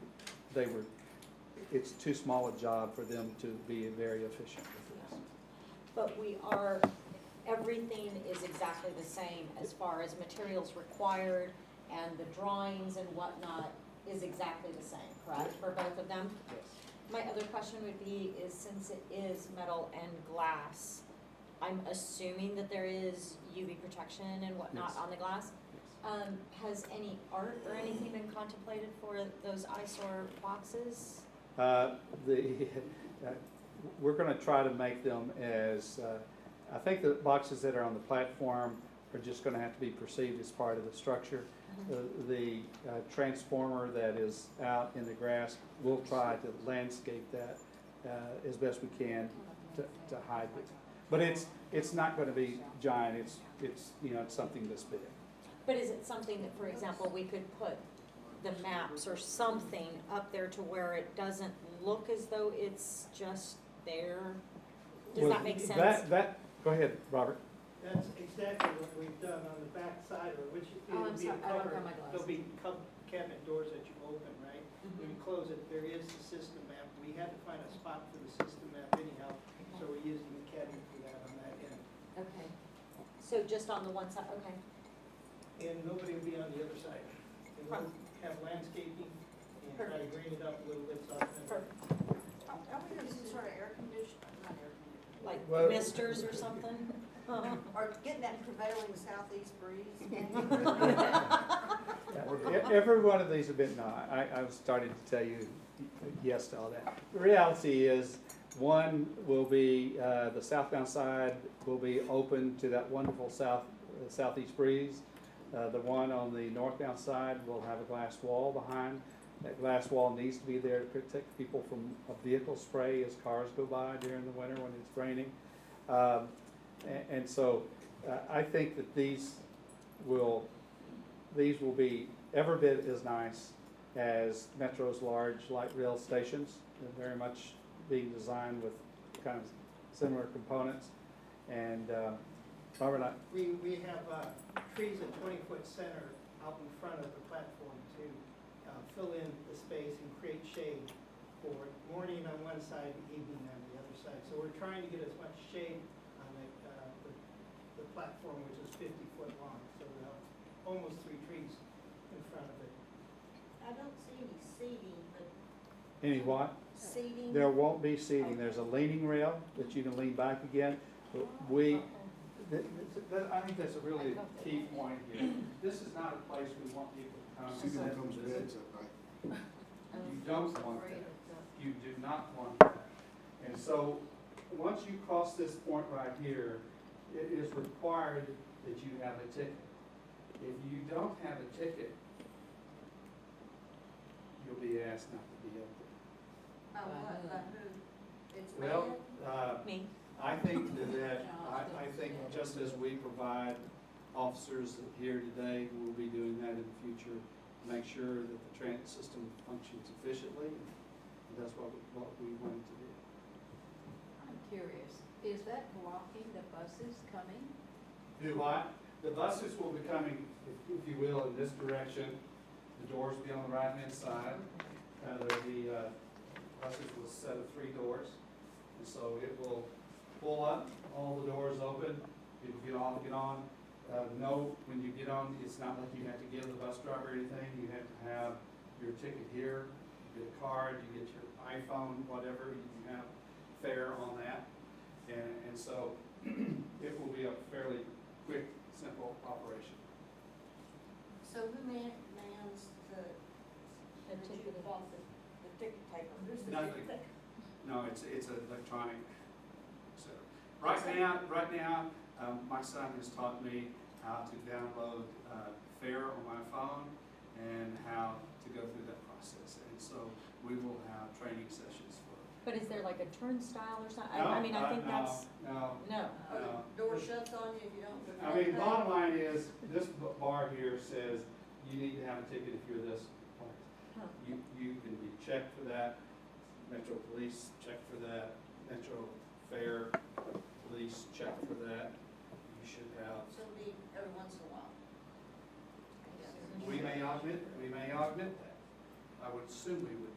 it's too small a job for them to be very efficient with this. But everything is exactly the same as far as materials required and the drawings and whatnot is exactly the same, correct, for both of them? Yes. My other question would be, is since it is metal and glass, I'm assuming that there is UV protection and whatnot Yes. on the glass? Has any art or anything been contemplated for those eyesore boxes? We're gonna try to make them as, I think the boxes that are on the platform are just gonna have to be perceived as part of the structure. The transformer that is out in the grass, we'll try to landscape that as best we can to hide it. But it's not gonna be giant, it's something this big. But is it something that, for example, we could put the maps or something up there to where it doesn't look as though it's just there? Does Well, that make sense? Go ahead, Robert. That's exactly what we've done on the back side of it, which Oh, I'm it'll be a sorry, I don't cover. have my glasses. There'll be cabinet doors that you open, right? When you Mhm. close it, there is the system map. We had to find a spot for the system map anyhow, so we're using the cabinet for that on that end. Okay, so just on the one side, okay. And nobody will be on the other side. And we'll have landscaping and try to green it up a little bit so it's Perfect. Are we gonna do some sort of air conditioner, not air conditioner, Like Well- misters or something? or getting that prevailing southeast breeze? Every one of these have been, no, I was starting to tell you yes to all that. The reality is, one will be, the southbound side will be open to that wonderful southeast breeze. The one on the northbound side will have a glass wall behind. That glass wall needs to be there to protect people from a vehicle spray as cars go by during the winter when it's raining. And so I think that these will be every bit as nice as Metro's large light rail stations. They're very much being designed with kind of similar components. And Robert, We have trees at 20-foot center out in front of the platform to fill in the space and create shade for morning on one side, evening on the other side. So we're trying to get as much shade on the platform, which is 50 foot long. So we'll have almost 3 trees in front of it. I don't see any seating, but any what? seating? There won't be seating. There's a leaning rail that you can lean back again. But I think that's a really key point here. This is not a place we want people to come and sit and visit. You don't want that. You do not want that. And so, once you cross this point right here, it is required that you have a ticket. If you don't have a ticket, you'll be asked not to be up there. what, by who? It's Well, Me. I think I think just as we provide officers here today, we'll be doing that in the future, to make sure that the transit system functions efficiently, and that's what we wanted to do. I'm curious, is that blocking the buses coming? Do what? The buses will be coming, if you will, in this direction. The doors will be on the right-hand side. There'll be, buses with a set of 3 doors. And so it will pull up, all the doors open, people get off, get on. No, when you get on, it's not like you have to give the bus driver anything. You have to have your ticket here, you get a card, you get your iPhone, whatever, you have fare on that. And so it will be a fairly quick, simple operation. So who mans the ticket. the ticket taker? Who's the Nothing. ticket taker? No, it's an electronic center. Right now, my son has taught me how to download fare on my phone and how to go through that process. And so we will have training sessions for. But is there like a turnstile or something? No, I mean, I think no, that's, No, no. no. Door shuts on you if you don't. I mean, bottom line is, this bar here says you need to have a ticket if you're this place. Huh. You can be checked for that, Metro Police check for that, Metro Fair Police check for that. You should have, So it'll be every once in a while. we may augment that. I would assume we would.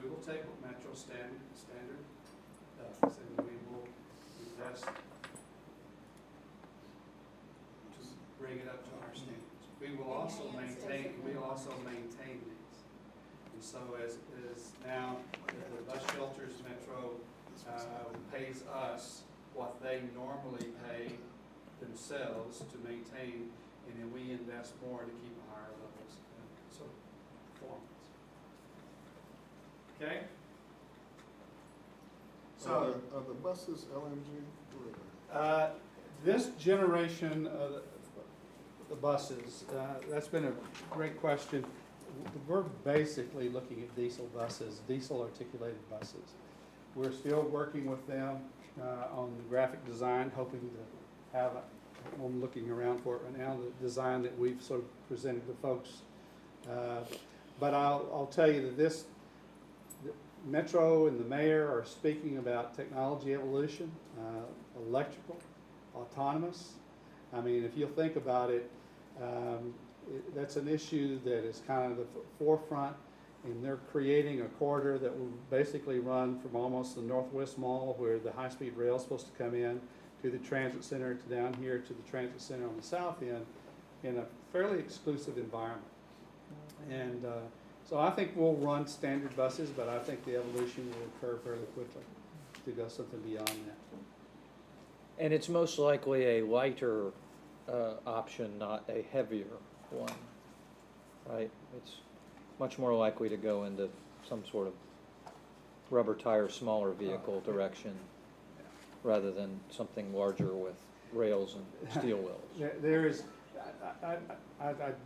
We will take what Metro standard does, and we will invest to bring it up to our standards. We will also maintain these. And so as now, the bus shelters, Metro pays us what they normally pay themselves to maintain, and then we invest more to keep higher levels of performance. Okay? So, Are the buses LNG? this generation of the buses, that's been a great question. We're basically looking at diesel buses, diesel articulated buses. We're still working with them on the graphic design, hoping to have, I'm looking around for it right now, the design that we've sort of presented to folks. But I'll tell you that this, Metro and the mayor are speaking about technology evolution, electrical, autonomous. I mean, if you'll think about it, that's an issue that is kind of the forefront, and they're creating a corridor that will basically run from almost the Northwest Mall, where the high-speed rail is supposed to come in, to the transit center, to down here to the transit center on the south end, in a fairly exclusive environment. And so I think we'll run standard buses, but I think the evolution will occur fairly quickly to go something beyond that. And it's most likely a lighter option, not a heavier one, right? It's much more likely to go into some sort of rubber tire, smaller vehicle direction, rather than something larger with rails and steel wheels. There is, I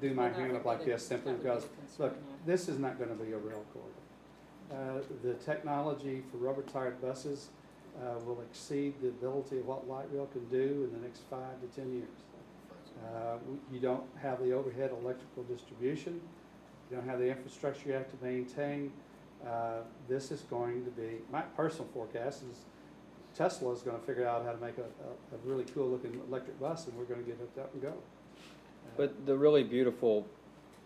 do my hand up like this simply because, look, this is not going to be a rail corridor. The technology for rubber-tired buses will exceed the ability of what light rail can do in the next 5 to 10 years. You don't have the overhead electrical distribution. You don't have the infrastructure you have to maintain. This is going to be, my personal forecast is Tesla is going to figure out how to make a really cool looking electric bus, and we're going to get hooked up and go. But the really beautiful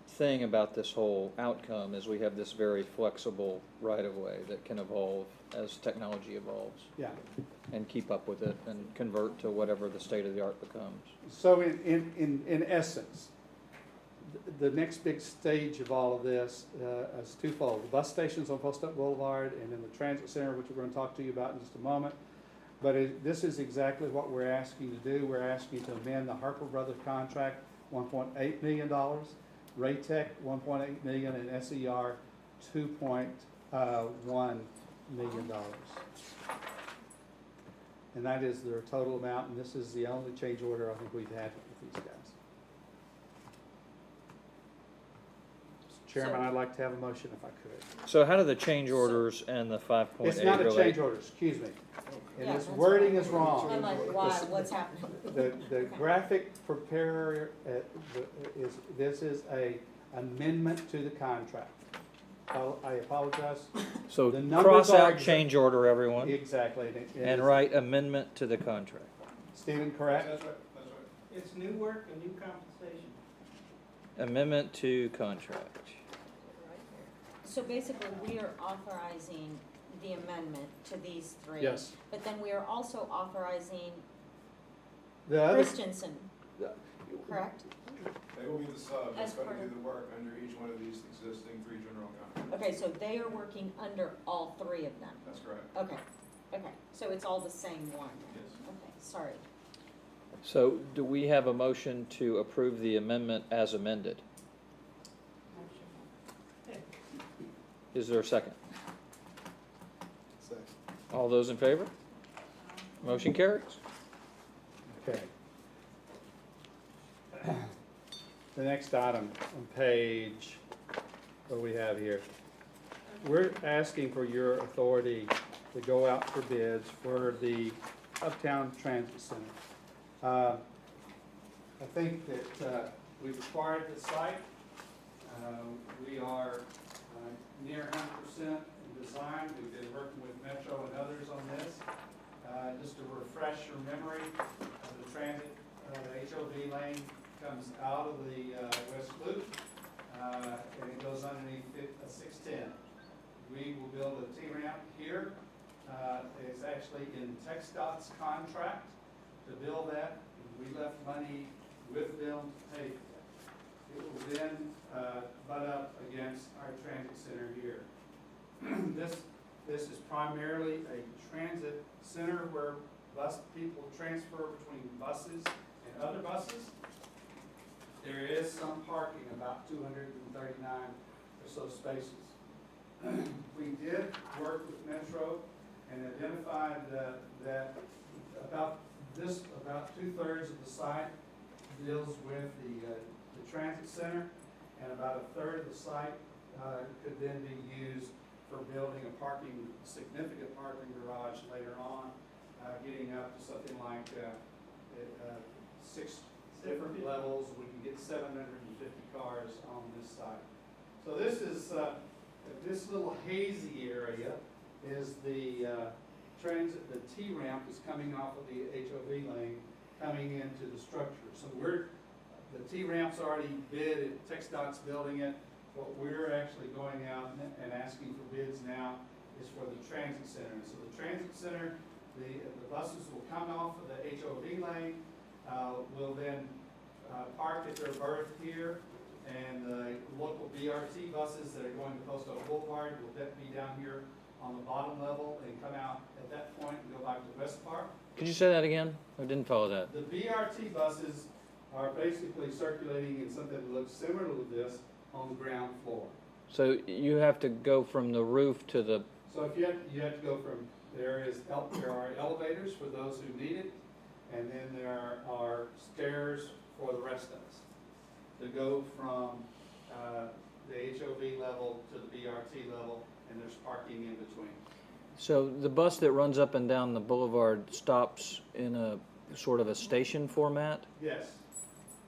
thing about this whole outcome is we have this very flexible right-of-way that can evolve as technology evolves. Yeah. And keep up with it and convert to whatever the state-of-the-art becomes. So in essence, the next big stage of all of this is twofold. The bus stations on Post Oak Boulevard and in the transit center, which we're going to talk to you about in just a moment. But this is exactly what we're asking to do. We're asking to amend the Harper Brothers contract, $1.8 million, Raytech, $1.8 million, and SER, $2.1 million. And that is their total amount, and this is the only change order I think we've had with these guys. Chairman, So- I'd like to have a motion if I could. So how do the change orders and the 5.8 It's not a relate? change order, excuse me. And Yeah, this that's wording right. is wrong. I'm like, why, what's happening? The graphic preparer, this is a amendment to the contract. I apologize. So The numbers cross are out change order, everyone, Exactly. and write amendment to the contract. Stephen, correct? That's right, that's right. It's new work and new compensation. Amendment to contract. So basically, we are authorizing the amendment to these three. Yes. But then we are also authorizing The other, Christensen, correct? They will be the sub, As that's going part to of- do the work under each one of these existing three general contracts. Okay, so they are working under all three of them. That's correct. Okay, okay, so it's all the same one. Yes. Okay, sorry. So do we have a motion to approve the amendment as amended? Is there a second? Second. All those in favor? Motion carries. okay. The next item on page, what do we have here? We're asking for your authority to go out for bids for the Uptown Transit Center. I think that we've acquired the site. We are near 100% in design. We've been working with Metro and others on this. Just to refresh your memory of the transit, the HOV lane comes out of the West Loop, and it goes underneath 610. We will build a T-ramp here. It's actually in TxDOT's contract to build that. We left money with them to pay for that. It will then butt up against our transit center here. This is primarily a transit center where people transfer between buses and other buses. There is some parking, about 239 or so spaces. We did work with Metro and identified that about 2/3 of the site deals with the transit center, and about 1/3 of the site could then be used for building a significant parking garage later on, getting up to something like 6 different levels. We can get 750 cars on this site. So this is, this little hazy area is the transit, the T-ramp is coming off of the HOV lane, coming into the structure. So the T-ramp's already bid, TxDOT's building it. What we're actually going out and asking for bids now is for the transit center. And so the transit center, the buses will come off of the HOV lane, will then park at their berth here, and the local BRT buses that are going to Post Oak Boulevard will be down here on the bottom level and come out at that point and go back to West Park. Could you say that again? I didn't follow that. The BRT buses are basically circulating in something that looks similar to this on the ground floor. So you have to go from the roof to the, So if you have to go from, there are elevators for those who need it, and then there are stairs for the rest of us to go from the HOV level to the BRT level, and there's parking in between. so the bus that runs up and down the boulevard stops in a sort of a station format Yes,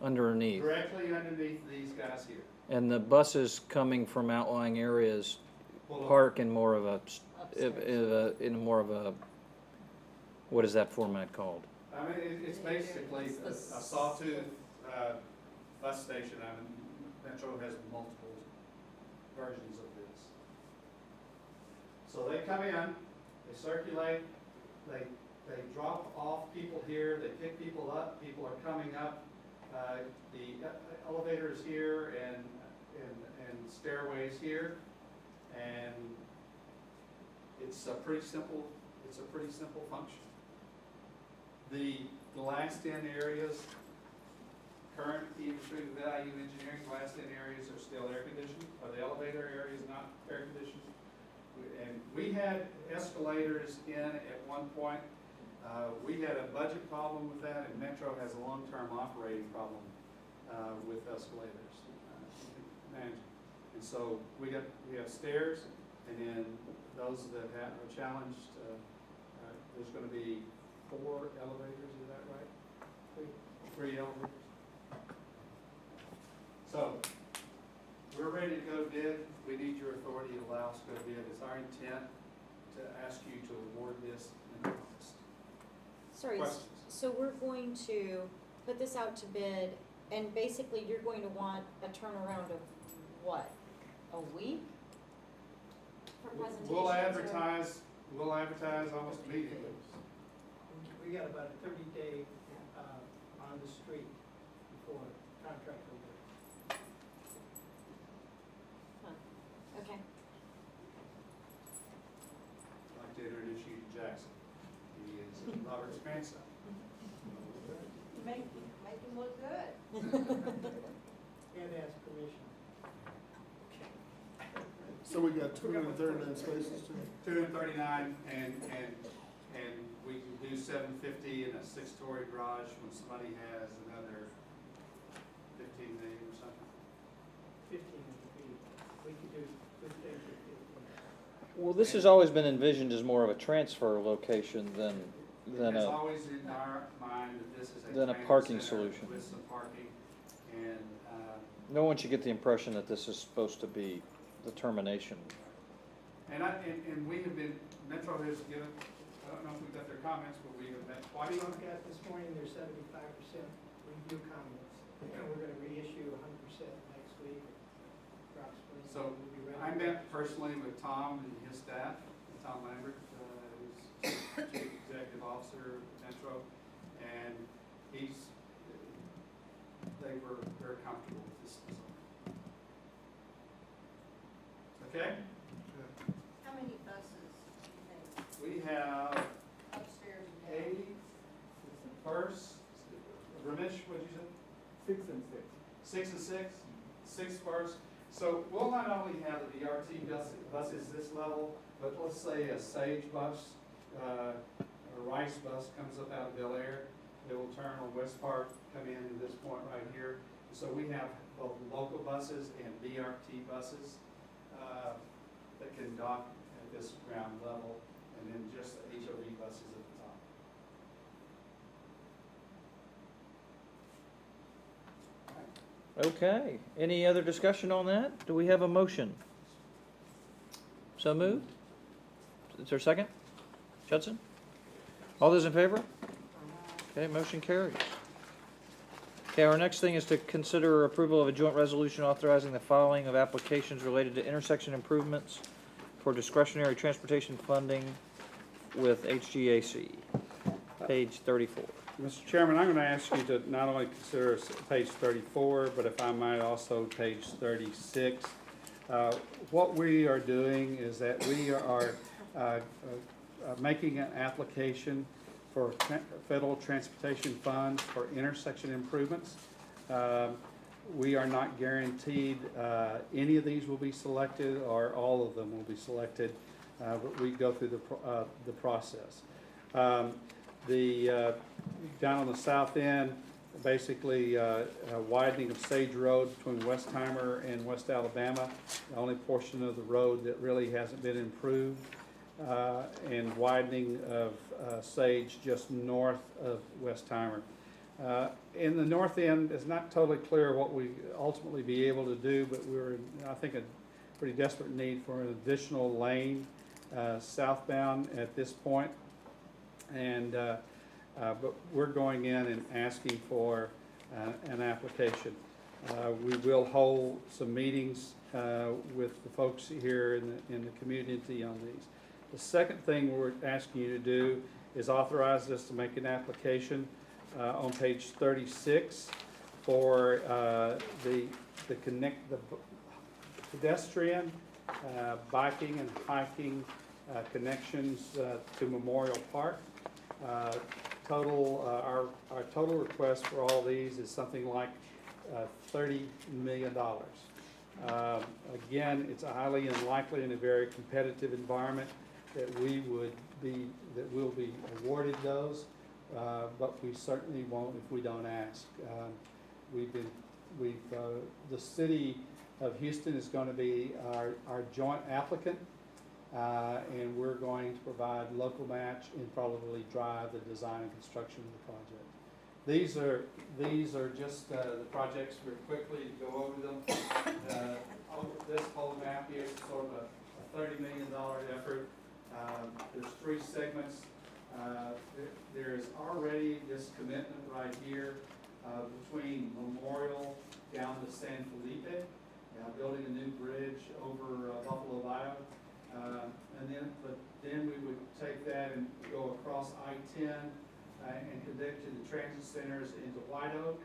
underneath? directly underneath these guys here. And the buses coming from outlying areas Pull up. park in more of a, Upstairs. in more of a, what is that format called? I mean, it's basically a sawtooth bus station. I mean, Metro has multiple versions of this. So they come in, they circulate, they drop off people here, they pick people up, people are coming up. The elevator is here and stairways here, and it's a pretty simple function. The glassed in areas, current key industry value engineering glassed in areas are still air conditioned, or the elevator area is not air conditioned. And we had escalators in at one point. We had a budget problem with that, and Metro has a long-term operating problem with escalators. And And so we have stairs, and then those that are challenged, there's gonna be 4 elevators, is that right? 3 elevators. So, we're ready to go bid. We need your authority to allow us to go bid. It's our intent to ask you to award this in August. Sorry, Questions? so we're going to put this out to bid, and basically you're going to want a turnaround of what? A week? For presentations? We'll advertise almost immediately. We got about a 30-day, on the street before contract will Okay. I'd like to introduce you to Jackson. He is Robert's grandson. Make him look good. and ask permission. So we got 239 spaces too? 239, and we can do 750 in a 6-story garage when somebody has another 15 million or something. 15 would be, we could do good things with 15. Well, this has always been envisioned as more of a transfer location than It's a, always in our mind that this is a than a transit parking center solution. with some parking, and no one should get the impression that this is supposed to be the termination. and we have been, Metro has given, I don't know if we got their comments, but we have met twice We on got this morning, there's 75% review comments, and we're gonna reissue 100% next week, approximately. So, We'll be ready. I met personally with Tom and his staff, Tom Lambert, who's Chief Executive Officer of Metro, and they were very comfortable with this design. Okay? How many buses do you think We have upstairs and down? 80 first, Ramesh, what'd you say? 6 and 6. 6 and 6, 6 first. So we'll not only have the BRT buses this level, but let's say a Sage bus, a Rice bus comes up out of Bel Air. It will turn on West Park, come in to this point right here. So we have both local buses and BRT buses that can dock at this ground level, and then just the HOV buses at the top. Okay, any other discussion on that? Do we have a motion? So moved? Is there a second? Judson? All those in favor? Okay, motion carries. Okay, our next thing is to consider approval of a joint resolution authorizing the filing of applications related to intersection improvements for discretionary transportation funding with HGAC. Page 34. Mr. Chairman, I'm going to ask you to not only consider page 34, but if I might also page 36. What we are doing is that we are making an application for federal transportation funds for intersection improvements. We are not guaranteed any of these will be selected or all of them will be selected, but we go through the process. Down on the south end, basically widening of Sage Road between Westheimer and West Alabama, the only portion of the road that really hasn't been improved, and widening of Sage just north of Westheimer. In the north end, it's not totally clear what we ultimately be able to do, but we're, I think, a pretty desperate need for an additional lane southbound at this point. And but we're going in and asking for an application. We will hold some meetings with the folks here in the community on these. The second thing we're asking you to do is authorize us to make an application on page 36 for the pedestrian, biking and hiking connections to Memorial Park. Our total request for all these is something like $30 million. Again, it's highly unlikely in a very competitive environment that we'll be awarded those, but we certainly won't if we don't ask. The city of Houston is going to be our joint applicant, and we're going to provide local match and probably drive the design and construction of the project. These are just the projects. We're quickly to go over them. This whole map here is sort of a $30 million effort. There's 3 segments. There's already this commitment right here between Memorial down to San Felipe, building a new bridge over Buffalo Bayou. But then we would take that and go across I-10 and connect to the transit centers into White Oak.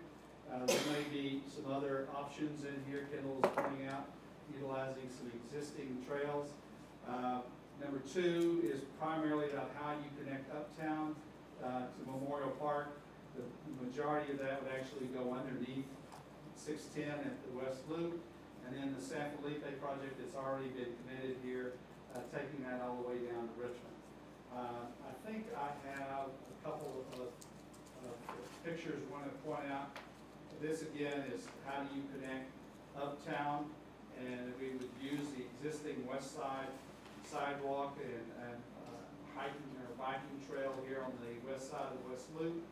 There may be some other options in here Kendall is pointing out, utilizing some existing trails. Number 2 is primarily about how you connect Uptown to Memorial Park. The majority of that would actually go underneath 610 at the West Loop. And then the San Felipe project that's already been committed here, taking that all the way down to Richmond. I think I have a couple of pictures I want to point out. This again is how do you connect Uptown, and we would use the existing west side sidewalk and hiking or biking trail here on the west side of the West Loop.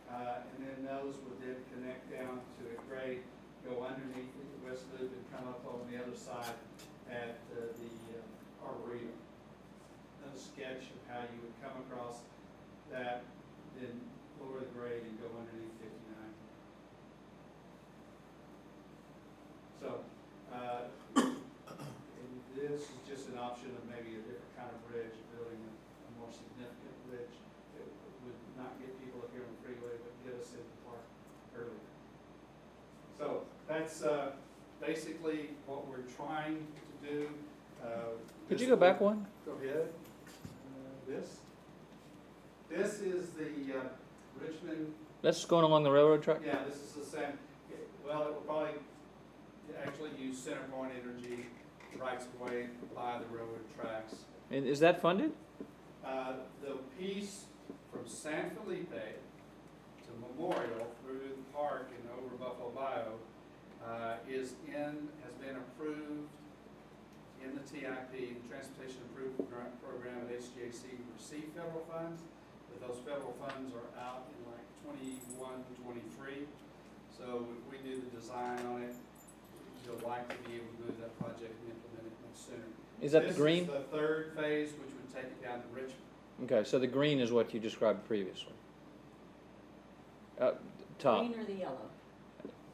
And then those would then connect down to a grade, go underneath the West Loop and come up on the other side at the Arboretum. Another sketch of how you would come across that, then lower the grade and go underneath 59. So, and this is just an option of maybe a different kind of bridge, building a more significant bridge that would not get people up here on the freeway, but get us in the park earlier. So that's basically what we're trying to do. Could you go back one? Go ahead. This is the Richmond. That's going along the railroad track? Yeah, this is the same. Well, it will probably actually use CenterPoint Energy rights of way by the railroad tracks. And is that funded? The piece from San Felipe to Memorial through the park and over Buffalo Bayou has been approved in the TIP, the Transportation Improvement Grant Program at HGAC. We receive federal funds, but those federal funds are out in like 21, 23. So if we do the design on it, you'll likely be able to move that project and implement it much sooner. Is that the green? This is the 3rd phase, which would take it down to Richmond. Okay, so the green is what you described previously. Top. Green or the yellow?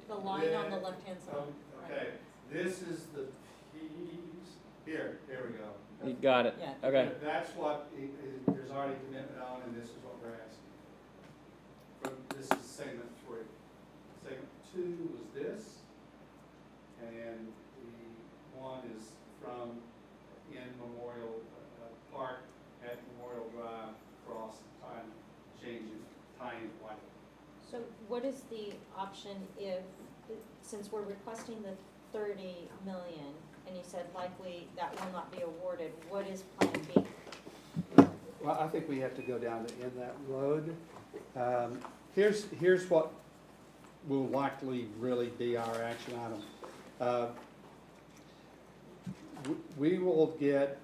The line on the left-hand side. Okay, this is the piece, here we go. You got it. Yeah. Okay. That's what there's already commitment on, and this is what we're asking. This is segment 3. Segment 2 was this, and the one is from in Memorial Park at Memorial Drive across tying White. So what is the option if, since we're requesting the 30 million, and you said likely that will not be awarded, what is plan B? Well, I think we have to go down to end that road. Here's what will likely really be our action item. We will get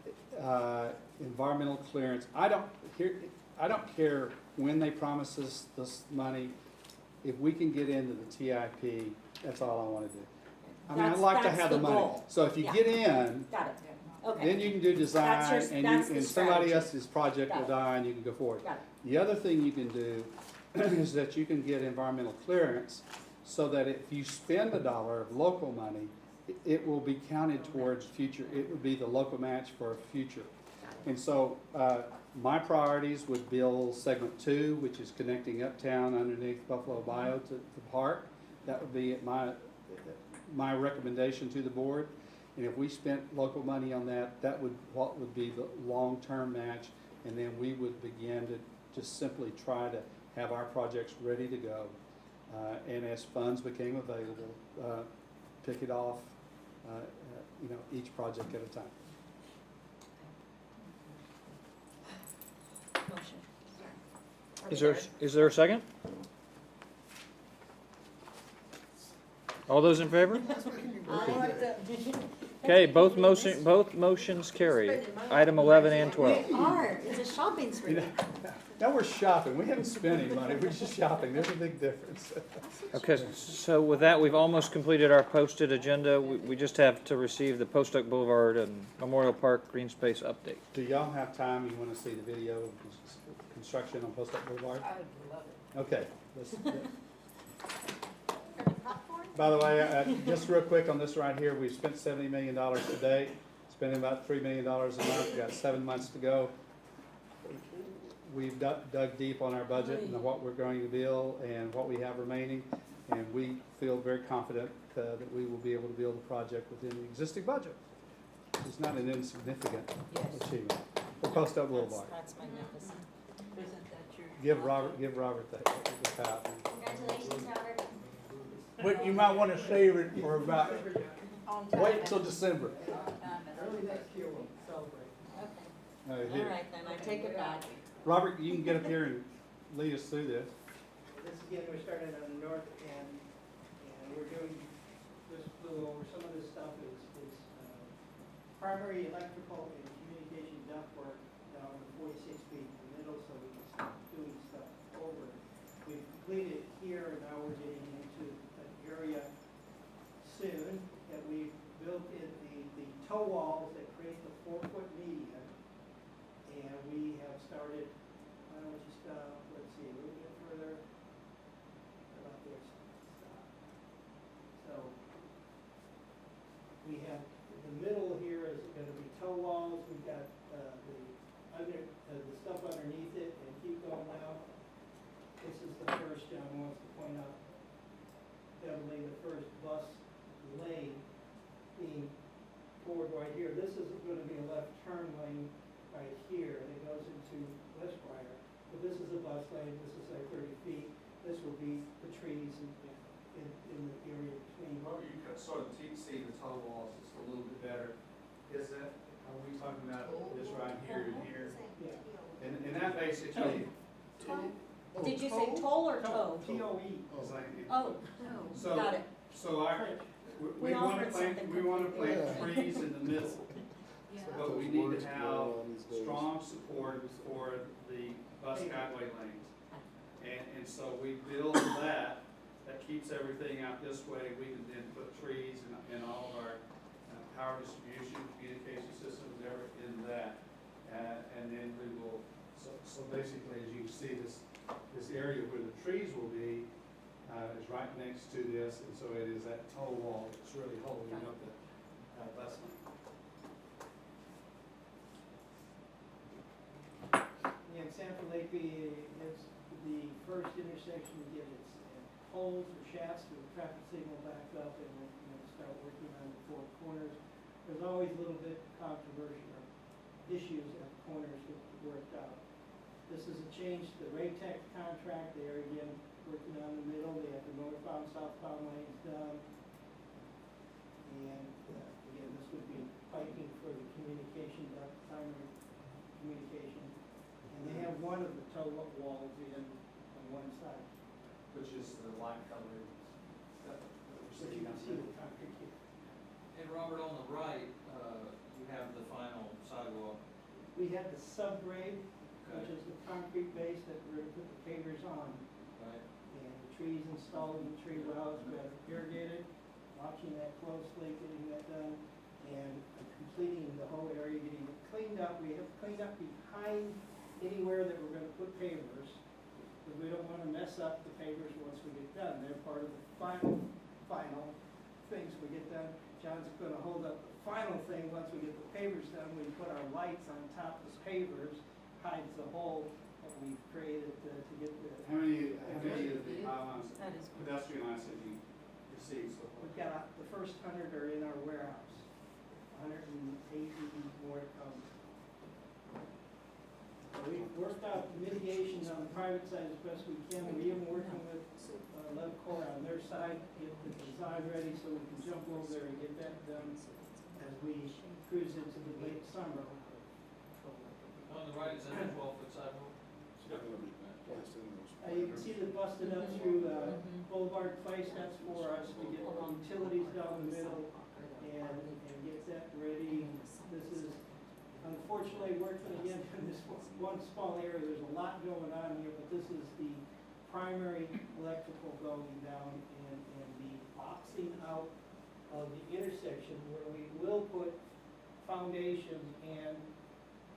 environmental clearance. I don't care when they promise us this money. If we can get into the TIP, that's all I want to do. I mean, I'd like to That's have the the money. goal. So if you Yeah. get in, Got it, okay. then you can do design, That's your- and that's the and somebody strategy. else's project Got will it. die, and you can go forward. Got it. The other thing you can do is that you can get environmental clearance, so that if you spend $1 of local money, it will be counted towards future, it would be the local match for future. And so, my priorities would build segment 2, which is connecting Uptown underneath Buffalo Bayou to the park. That would be my recommendation to the board. And if we spent local money on that, that would, what would be the long-term match, and then we would begin to just simply try to have our projects ready to go. And as funds became available, pick it off, each project at a time. Motion. Are we Is there? there a second? All those in favor? I- Okay, both motions carry. Item 11 and 12. We are, it's a shopping spree. Now we're shopping, we haven't spent any money, we're just shopping, there's a big difference. Okay, so with that, we've almost completed our posted agenda. We just have to receive the Post Oak Boulevard and Memorial Park green space update. Do y'all have time, you wanna see the video of construction on Post Oak Boulevard? I would love it. Okay, by the way, just real quick on this right here, we've spent $70 million to date, spending about $3 million a month, we've got 7 months to go. We've dug deep on our budget and what we're going to build and what we have remaining, and we feel very confident that we will be able to build the project within the existing budget. It's not an insignificant achievement for Post Oak Boulevard. That's magnificent. Isn't that your? Give Robert the pat. Congratulations, Robert. But you might wanna save it for about, On time. Wait until December. On time. early next year we'll celebrate. Okay, all right then, I take it back. Robert, you can get up here and lead us through this. This again, we're starting on the north end, and we're doing, just go over some of this stuff is primary electrical and communication ductwork down on the 46 feet in the middle, so we can start doing stuff over. We've completed here, and now we're getting into an area soon that we built in the toe walls that create the 4-foot median. And we have started, why don't we just, let's see, a little bit further. How about this? So, we have, the middle here is gonna be toe walls, we've got, the stuff underneath it, and keep going out. This is the first, John wants to point out, definitely the first bus lane being poured right here. This is gonna be a left turn lane right here, and it goes into Westbriar. But this is a bus lane, this is like 30 feet. This will be the trees in the area between. Robert, you can sort of see the toe walls just a little bit better. Is that, are we talking about this right here and here? Yeah. And that basically Did you say toll or toe? T-O-E. is like, Oh, so, got it. so we We all want to heard plant, something we want to plant completely trees in the middle. But we need to have strong support for the bus guideway lanes. And so we build that keeps everything out this way. We can then put trees in all of our power distribution, communication systems, in that. And then we will, so basically, as you can see, this area where the trees will be is right next to this, and so it is that toe wall that's really holding up the bus lane. And Sanford Lakeview is the first intersection to get its poles or shafts to the traffic signal back up and then start working on the 4 corners. There's always a little bit controversial issues at the corners that worked out. This is a change to the Raytech contract. They are again working on the middle. They have the northbound, southbound lanes done. And again, this would be piping for the communication, primary communication. And they have one of the toe walls in on one side. Which is the light colored stuff that we're So you seeing can out see there. the concrete here. And Robert, on the right, you have the final sidewalk. We have the subgrade, which is the concrete base that we're gonna put the pavers on. Right. And the trees installed in the tree wells, we have irrigated, watching that closely, getting that done, and completing the whole area, getting it cleaned up. We have cleaned up behind anywhere that we're gonna put pavers, because we don't wanna mess up the pavers once we get done. They're part of the final things we get done. John's gonna hold up the final thing, once we get the pavers done, we put our lights on top of the pavers, hides the hole that we've created to get the. How many of the pylons, That is pedestrian lights have you received so far? We've got, the first 100 are in our warehouse, 180 more to come. We've worked out mitigation on the private side as best we can. We're even working with Levcor on their side, get the design ready so we can jump over there and get that done as we cruise into the late summer. On the right, is that a 12-foot sidewalk? placed in those. You can see the busted up through Boulevard Place, that's for us to get utilities down the middle and get that ready. This is unfortunately working again in this one small area. There's a lot going on here, but this is the primary electrical going down and the boxing out of the intersection where we will put foundation and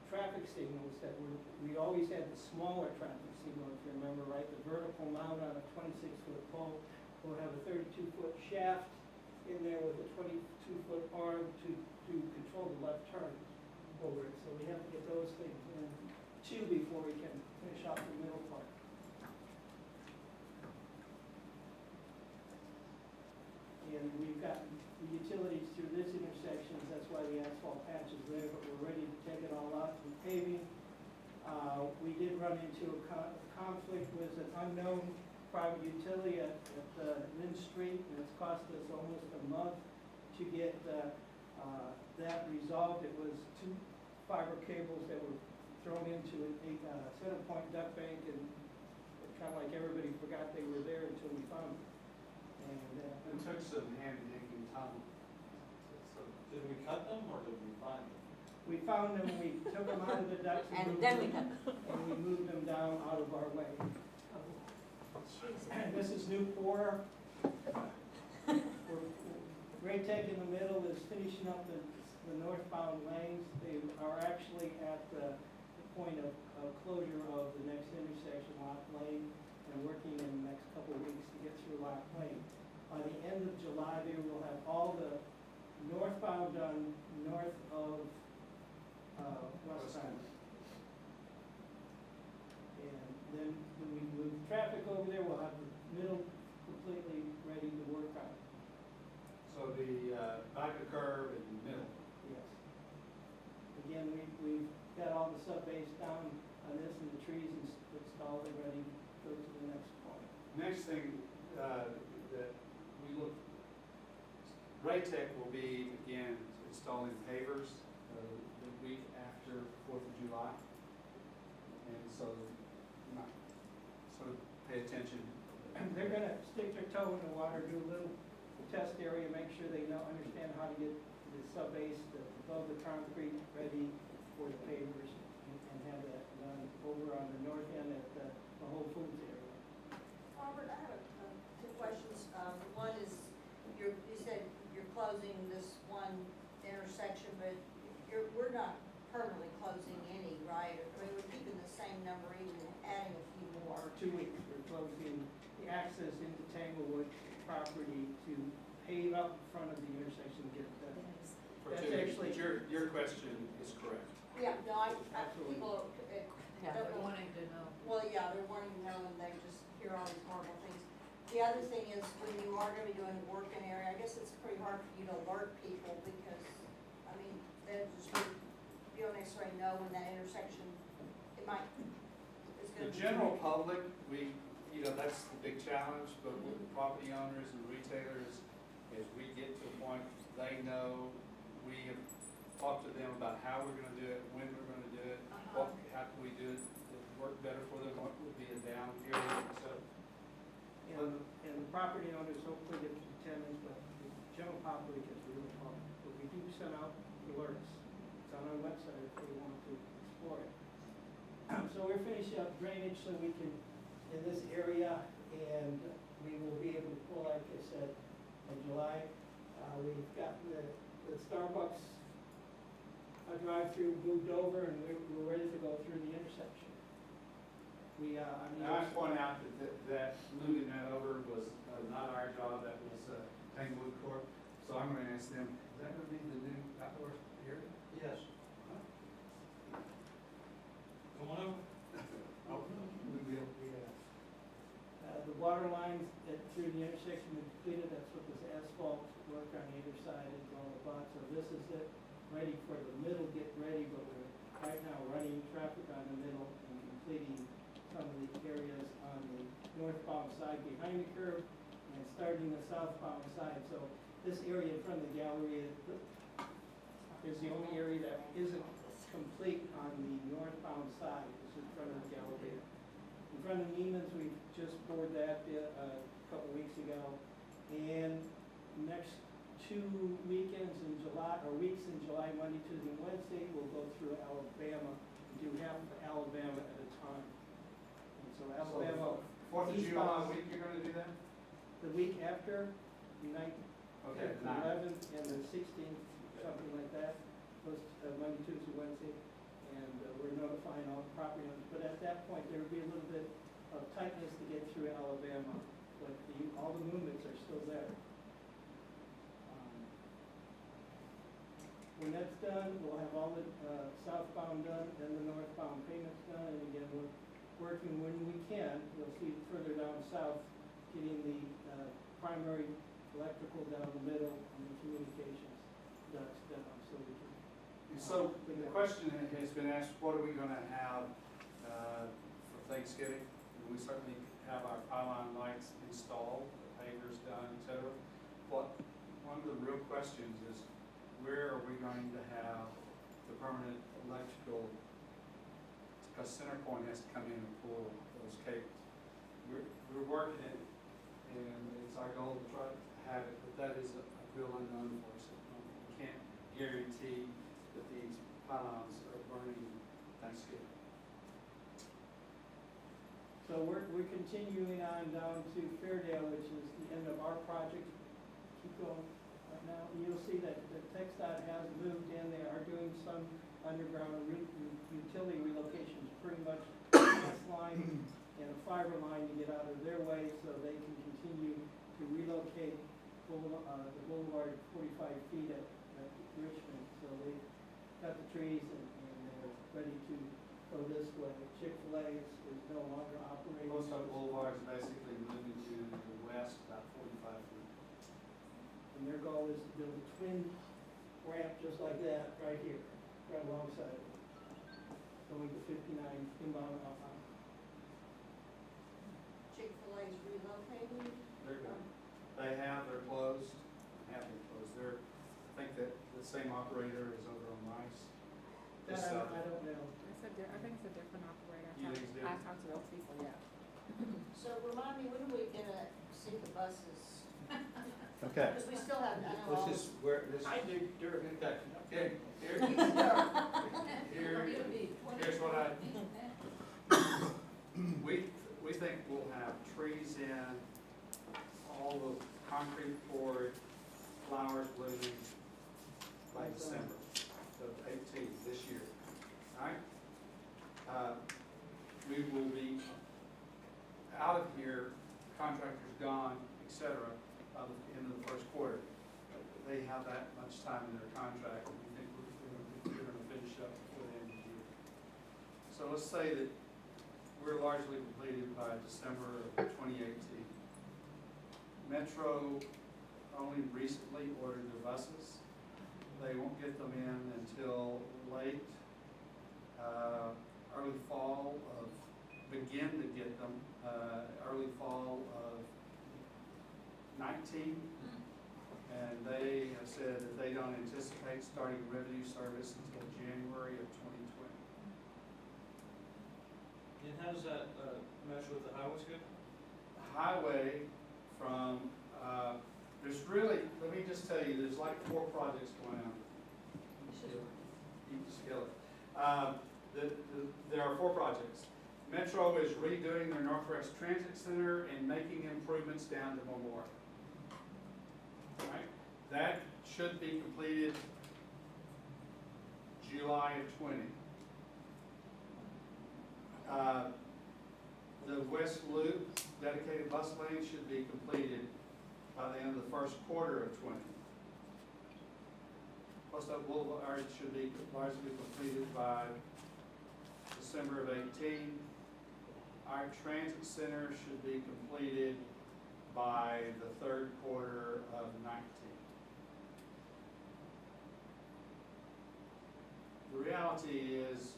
traffic signals that we always had the smaller traffic signal, if you remember right, the vertical mount on a 26-foot pole. We'll have a 32-foot shaft in there with a 22-foot arm to control the left turn over it. So we have to get those things in too before we can finish off the middle part. And we've got the utilities through this intersection, that's why the asphalt patch is there, but we're ready to take it all out through paving. We did run into a conflict with an unknown private utility at Lynn Street, and it's cost us almost a month to get that resolved. It was 2 fiber cables that were thrown into a center point duct bank, and kind of like everybody forgot they were there until we found them. And It took some hand-digging time. So did we cut them or did we find them? we found them, we took them out of the ducts and And moved then we them, and we moved them down out of our way. And this is Newport. Great Tech in the middle is finishing up the northbound lanes. They are actually at the point of closure of the next intersection, Lock Lane, and working in the next couple of weeks to get through Lock Lane. By the end of July, they will have all the northbound done north of West Island. And then when we move traffic over there, we'll have the middle completely ready to work on. So the back of curve and middle. Yes. Again, we've got all the sub-base down on this and the trees installed and ready to go to the next point. Next thing that we look, Raytech will be, again, installing pavers the week after 4th of July. And so, sort of pay attention. They're gonna stick their toe in the water, do a little test area, make sure they understand how to get the sub-base above the concrete ready for the pavers and have that done over on the north end at the Whole Foods area. Robert, I have two questions. One is, you said you're closing this one intersection, but we're not permanently closing any, right? I mean, we're keeping the same number, even adding a few more. For 2 weeks, we're closing the access into Tanglewood property to pave up in front of the intersection to get it done. For That's 2 weeks. actually- But your question is correct. Yeah, no, Absolutely. people don't know. wanting to know. Well, yeah, they're wanting to know and they just hear all these horrible things. The other thing is when you are gonna be doing work in area, I guess it's pretty hard for you to alert people because, I mean, they just, you don't necessarily know when that intersection, it might, it's The gonna be. general public, that's the big challenge, but with property owners and retailers, as we get to a point, they know, we have talked to them about how we're gonna do it, when we're gonna do it, how can we do it, work better for them, what would be a down period, so. And the property owners hopefully get the tenants, but the general public is really hard. But we do send out alerts. It's on our website if they want to explore it. So we're finishing up drainage so we can, in this area, and we will be able to pull, like I said, in July. We've got the Starbucks drive-through moved over and we're ready to go through the intersection. Now, I point out that moving that over was not our job, that was Tanglewood Corp. So I'm gonna ask them, is that gonna be the new outdoor area? Yes. Come on over. Oh, we will. The water lines through the intersection are completed, that's what this asphalt work on either side is all about. So this is it, ready for the middle, get ready, but we're right now running traffic on the middle and completing some of the areas on the northbound side behind the curve and starting the southbound side. So this area in front of the gallery is the only area that isn't complete on the northbound side, is in front of the gallery. In front of Neiman's, we just poured that a couple weeks ago. And next 2 weekends in July, or weeks in July, Monday, Tuesday, and Wednesday, we'll go through Alabama, and do half of Alabama at a time. And so Alabama, Fourth of July week, you're gonna do that? the week after, 9th, Okay, 10th, nine. 11th, and the 16th, something like that, goes Monday, Tuesday, Wednesday, and we're notifying all the property owners. But at that point, there would be a little bit of tightness to get through Alabama, but all the movements are still there. When that's done, we'll have all the southbound done and the northbound payments done, and again, we're working when we can. You'll see further down south, getting the primary electrical down the middle and the communications ducts down, so we can. So the question has been asked, what are we gonna have for Thanksgiving? We certainly have our pylon lights installed, the pavers done, et cetera. But one of the real questions is, where are we going to have the permanent electrical, because CenterPoint has to come in and pull those cables. We're working it, and it's our goal to try to have it, but that is a real unknown for us. We can't guarantee that these pylons are burning Thanksgiving. So we're continuing on down to Fairdale, which is the end of our project. Keep going right now. You'll see that the TxDOT has moved in. They are doing some underground utility relocations, pretty much a gas line and a fiber line to get out of their way so they can continue to relocate the boulevard 45 feet at Richmond. So they cut the trees and they're ready to go this way. Chick-fil-A is no longer operating. Most of Boulevard is basically moving to the west about 45 feet. And their goal is to build a twin ramp just like that, right here, right alongside of it. Going to 59 inbound, outbound. Chick-fil-A's relocating. They're closed, have been closed. I think that the same operator is over on Rice. That I don't know. I think it's a different operator. You think it's I different? talked to those people, yeah. So remind me, when are we gonna see the buses? Okay. Because we still have, I know all. This is where, this, I did dirt. okay, here's what we think we'll have trees in, all the concrete poured, flowers blooming by December of 18th this year. All right? We will be out of here, contractors gone, et cetera, by the end of the first quarter. They have that much time in their contract, and we think we're gonna finish up before the end of the year. So let's say that we're largely completed by December of 2018. Metro only recently ordered their buses. They won't get them in until late, early fall begin to get them, early fall of 19. And they have said that they don't anticipate starting revenue service until January of 2020. And how does that mesh with the highway schedule? Highway from, there's really, let me just tell you, there's like 4 projects going on. You can scale it. There are 4 projects. Metro is redoing their Northwest Transit Center and making improvements down to Memorial. Right? That should be completed July of 20. The West Loop dedicated bus lane should be completed by the end of the first quarter of 20. Post Oak Boulevard should be largely completed by December of 18. Our transit center should be completed by the third quarter of 19. The reality is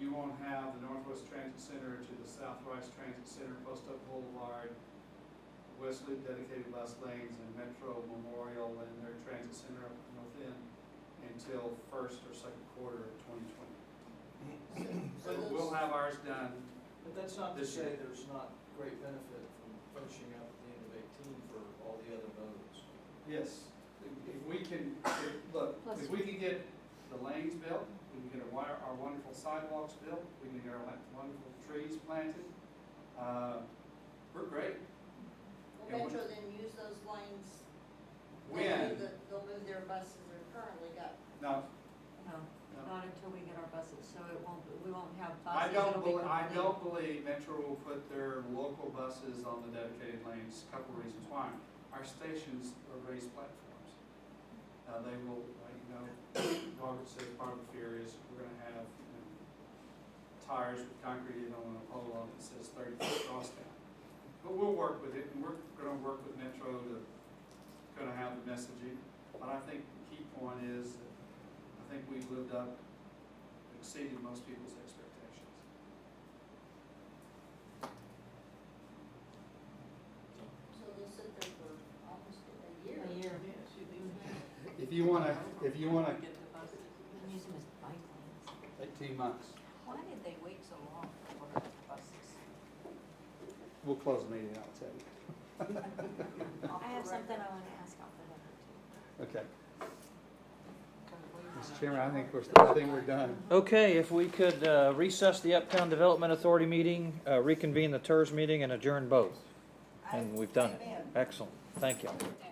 you won't have the Northwest Transit Center to the South Rice Transit Center, Post Oak Boulevard, West Loop dedicated bus lanes, and Metro Memorial and their transit center up north end until first or second quarter of 2020. So we'll have ours done But that's not to This year. say there's not great benefit from finishing up at the end of 18 for all the other modes. Yes, if we can, look, if we can get the lanes built, we can get our wonderful sidewalks built, we can get our wonderful trees planted, we're great. Will Metro then use those lanes? When? They'll move their buses they're currently got. No, No, not until we get our buses, so we won't have I buses. It'll be I complete. don't believe Metro will put their local buses on the dedicated lanes, couple of reasons why. Our stations are raised platforms. They will, Margaret said part of the fear is we're gonna have, tires with concrete in on a pole on it that says 30-foot cross down. But we'll work with it, and we're gonna work with Metro to, gonna have the messaging. But I think the key point is that I think we've lived up, exceeded most people's expectations. So they'll sit there for almost a year. A year. If you wanna, Get the buses. I'm using this bike lanes. 18 months. Why did they wait so long for the buses? We'll close the meeting, I'll tell you. I have something I wanna ask off the record too. Okay. Mr. Chairman, I think we're done. Okay, if we could recess the Uptown Development Authority meeting, reconvene the TIRZ meeting, and adjourn both. And we've done it. Excellent. Thank you. Yeah.